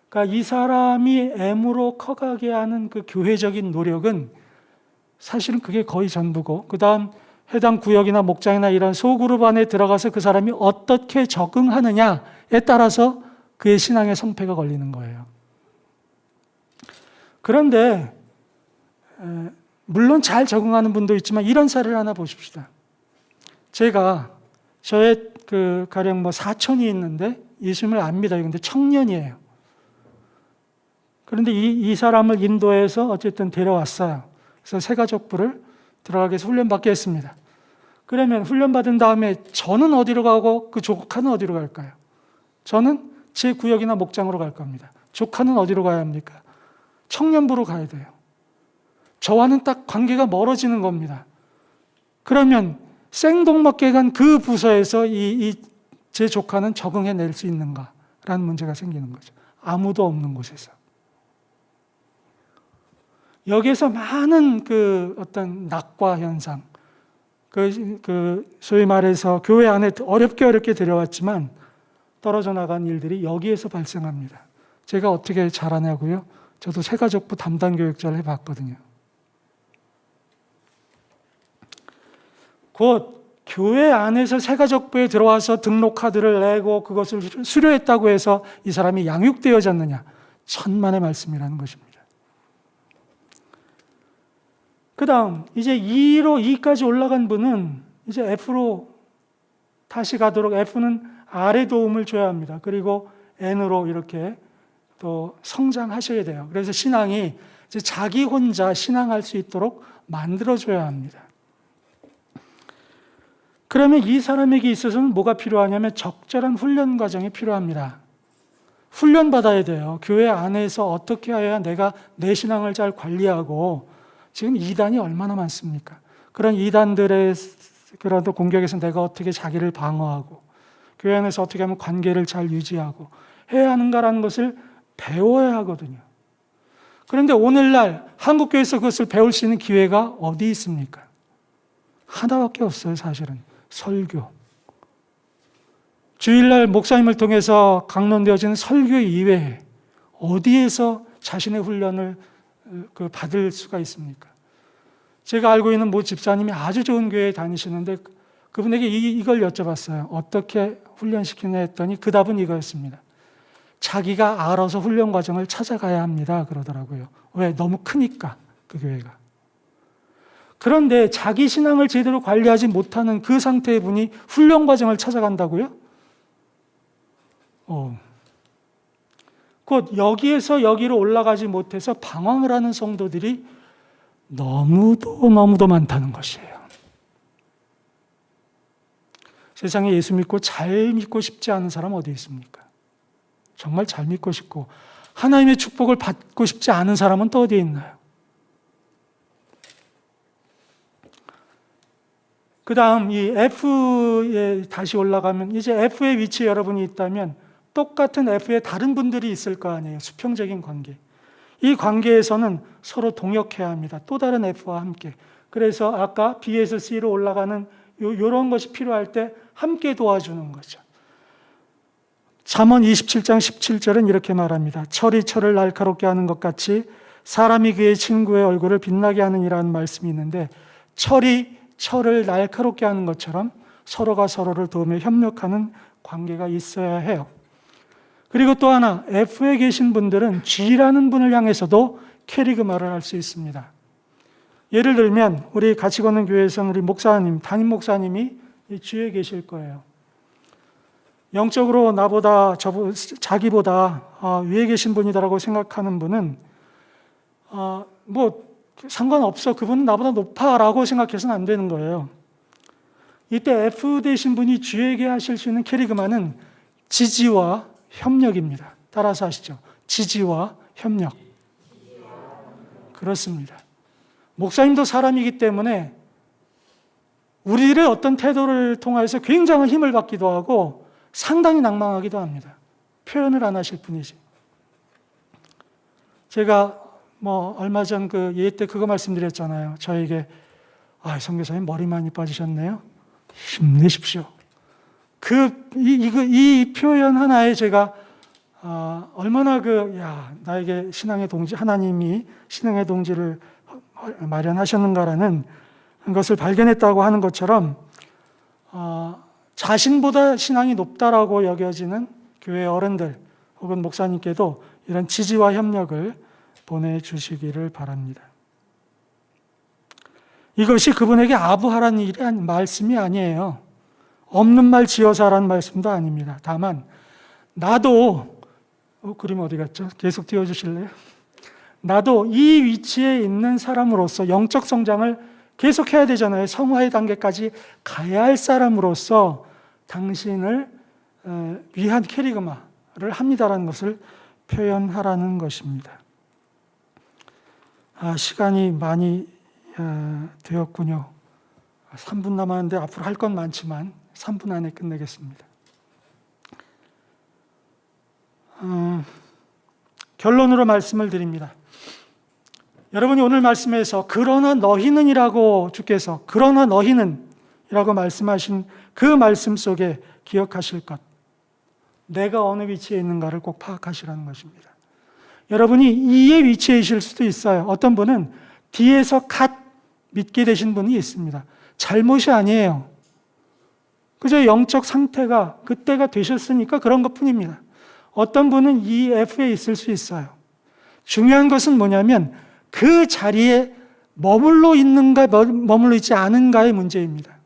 그러니까 이 사람이 M으로 커가게 하는 그 교회적인 노력은 사실은 그게 거의 전부고, 그 다음 해당 구역이나 목장이나 이런 소그룹 안에 들어가서 그 사람이 어떻게 적응하느냐에 따라서 그의 신앙의 성패가 걸리는 거예요. 그런데 물론 잘 적응하는 분도 있지만 이런 사례를 하나 보십시다. 제가 저의 그 가령 뭐 사촌이 있는데 예수님을 안 믿어요. 근데 청년이에요. 그런데 이 사람을 인도해서 어쨌든 데려왔어요. 그래서 새가족부를 들어가기 위해서 훈련받게 했습니다. 그러면 훈련받은 다음에 저는 어디로 가고 그 조카는 어디로 갈까요? 저는 제 구역이나 목장으로 갈 겁니다. 조카는 어디로 가야 합니까? 청년부로 가야 돼요. 저와는 딱 관계가 멀어지는 겁니다. 그러면 생동맞게 간 그 부서에서 제 조카는 적응해낼 수 있는가라는 문제가 생기는 거죠. 아무도 없는 곳에서. 여기에서 많은 그 어떤 낙과 현상, 소위 말해서 교회 안에 어렵게 들여왔지만 떨어져 나간 일들이 여기에서 발생합니다. 제가 어떻게 잘하냐고요? 저도 새가족부 담당 교육자를 해봤거든요. 곧 교회 안에서 새가족부에 들어와서 등록카드를 내고 그것을 수료했다고 해서 이 사람이 양육되어졌느냐? 천만의 말씀이라는 것입니다. 그 다음 이제 2까지 올라간 분은 이제 F로 다시 가도록 F는 아래 도움을 줘야 합니다. 그리고 N으로 이렇게 또 성장하셔야 돼요. 그래서 신앙이 이제 자기 혼자 신앙할 수 있도록 만들어줘야 합니다. 그러면 이 사람에게 있어서는 뭐가 필요하냐면 적절한 훈련 과정이 필요합니다. 훈련 받아야 돼요. 교회 안에서 어떻게 해야 내가 내 신앙을 잘 관리하고, 지금 이단이 얼마나 많습니까? 그런 이단들의 그런 공격에서 내가 어떻게 자기를 방어하고 교회 안에서 어떻게 하면 관계를 잘 유지하고 해야 하는가라는 것을 배워야 하거든요. 그런데 오늘날 한국교회에서 그것을 배울 수 있는 기회가 어디 있습니까? 하나밖에 없어요, 사실은. 설교. 주일날 목사님을 통해서 강론되어지는 설교 이외에 어디에서 자신의 훈련을 받을 수가 있습니까? 제가 알고 있는 모 집사님이 아주 좋은 교회에 다니시는데 그분에게 이걸 여쭤봤어요. 어떻게 훈련시키냐 했더니 그 답은 이거였습니다. 자기가 알아서 훈련 과정을 찾아가야 합니다. 그러더라고요. 왜? 너무 크니까, 그 교회가. 그런데 자기 신앙을 제대로 관리하지 못하는 그 상태의 분이 훈련 과정을 찾아간다고요? 곧 여기에서 여기로 올라가지 못해서 방황을 하는 성도들이 너무도 많다는 것이에요. 세상에 예수 믿고 잘 믿고 싶지 않은 사람 어디 있습니까? 정말 잘 믿고 싶고 하나님의 축복을 받고 싶지 않은 사람은 또 어디에 있나요? 그 다음 이 F에 다시 올라가면 이제 F의 위치에 여러분이 있다면 똑같은 F에 다른 분들이 있을 거 아니에요. 수평적인 관계. 이 관계에서는 서로 동역해야 합니다. 또 다른 F와 함께. 그래서 아까 B에서 C로 올라가는 이런 것이 필요할 때 함께 도와주는 거죠. 잠언 27장 17절은 이렇게 말합니다. 철이 철을 날카롭게 하는 것 같이 사람이 그의 친구의 얼굴을 빛나게 하는 이라는 말씀이 있는데, 철이 철을 날카롭게 하는 것처럼 서로가 서로를 도우며 협력하는 관계가 있어야 해요. 그리고 또 하나, F에 계신 분들은 G라는 분을 향해서도 캐리그마를 할 수 있습니다. 예를 들면 우리 같이 걷는 교회에서는 우리 목사님, 담임 목사님이 이 G에 계실 거예요. 영적으로 나보다 자기보다 위에 계신 분이다라고 생각하는 분은 뭐 상관없어, 그분은 나보다 높아라고 생각해서는 안 되는 거예요. 이때 F 되신 분이 G에게 하실 수 있는 캐리그마는 지지와 협력입니다. 따라서 하시죠. 지지와 협력. 그렇습니다. 목사님도 사람이기 때문에 우리들의 어떤 태도를 통해서 굉장한 힘을 받기도 하고 상당히 낭망하기도 합니다. 표현을 안 하실 뿐이지. 제가 얼마 전 그 예배 때 그거 말씀드렸잖아요. 저에게 선교사님 머리 많이 빠지셨네요. 힘내십시오. 이 표현 하나에 제가 얼마나 나에게 신앙의 동지, 하나님이 신앙의 동지를 마련하셨는가라는 것을 발견했다고 하는 것처럼 자신보다 신앙이 높다라고 여겨지는 교회 어른들 혹은 목사님께도 이런 지지와 협력을 보내주시기를 바랍니다. 이것이 그분에게 아부하라는 말씀이 아니에요. 없는 말 지어서 하라는 말씀도 아닙니다. 다만 나도 그림 어디 갔죠? 계속 띄워주실래요? 나도 이 위치에 있는 사람으로서 영적 성장을 계속해야 되잖아요. 성화의 단계까지 가야 할 사람으로서 당신을 위한 캐리그마를 합니다라는 것을 표현하라는 것입니다. 시간이 많이 되었군요. 3분 남았는데 앞으로 할 건 많지만 3분 안에 끝내겠습니다. 결론으로 말씀을 드립니다. 여러분이 오늘 말씀에서 그러나 너희는 이라고 주께서 그러나 너희는 이라고 말씀하신 그 말씀 속에 기억하실 것, 내가 어느 위치에 있는가를 꼭 파악하시라는 것입니다. 여러분이 이의 위치에 있을 수도 있어요. 어떤 분은 뒤에서 갓 믿게 되신 분이 있습니다. 잘못이 아니에요. 그저 영적 상태가 그때가 되셨으니까 그런 것뿐입니다. 어떤 분은 이 F에 있을 수 있어요. 중요한 것은 뭐냐면 그 자리에 머물러 있는가 머물러 있지 않은가의 문제입니다.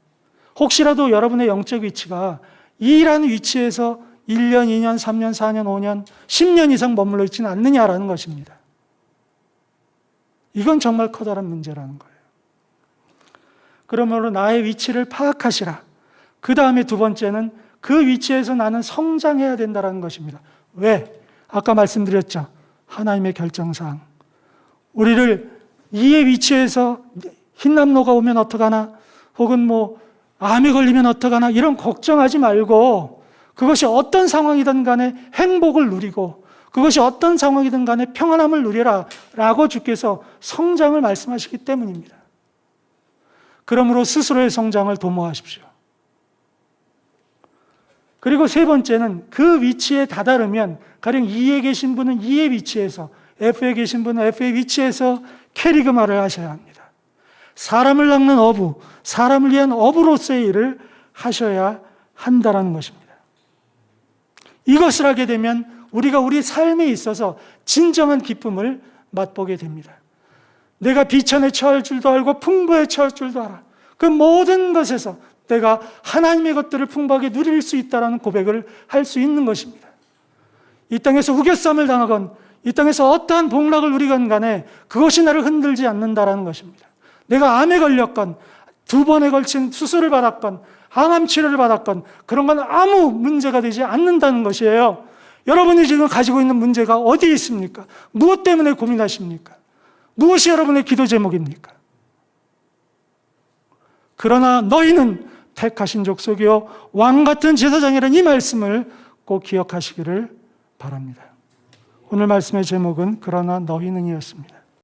혹시라도 여러분의 영적 위치가 E라는 위치에서 1년, 2년, 3년, 4년, 5년, 10년 이상 머물러 있지는 않느냐라는 것입니다. 이건 정말 커다란 문제라는 거예요. 그러므로 나의 위치를 파악하시라. 그 다음에 두 번째는 그 위치에서 나는 성장해야 된다는 것입니다. 왜? 아까 말씀드렸죠. 하나님의 결정사항. 우리를 이의 위치에서 흰남노가 오면 어떡하나, 혹은 암에 걸리면 어떡하나, 이런 걱정하지 말고 그것이 어떤 상황이든 간에 행복을 누리고 그것이 어떤 상황이든 간에 평안함을 누리라 라고 주께서 성장을 말씀하시기 때문입니다. 그러므로 스스로의 성장을 도모하십시오. 그리고 세 번째는 그 위치에 다다르면, 가령 E에 계신 분은 E의 위치에서, F에 계신 분은 F의 위치에서 캐리그마를 하셔야 합니다. 사람을 낚는 어부, 사람을 위한 어부로서의 일을 하셔야 한다는 것입니다. 이것을 하게 되면 우리가 우리 삶에 있어서 진정한 기쁨을 맛보게 됩니다. 내가 비천에 처할 줄도 알고 풍부에 처할 줄도 알아. 그 모든 것에서 내가 하나님의 것들을 풍부하게 누릴 수 있다는 고백을 할 수 있는 것입니다. 이 땅에서 우겨쌈을 당하건 이 땅에서 어떠한 복락을 누리건 간에 그것이 나를 흔들지 않는다는 것입니다. 내가 암에 걸렸건 2번에 걸친 수술을 받았건 항암 치료를 받았건 그런 건 아무 문제가 되지 않는다는 것이에요. 여러분이 지금 가지고 있는 문제가 어디에 있습니까? 무엇 때문에 고민하십니까? 무엇이 여러분의 기도 제목입니까? 그러나 너희는 택하신 족속이요 왕같은 제사장이라는 이 말씀을 꼭 기억하시기를 바랍니다. 오늘 말씀의 제목은 그러나 너희는이었습니다.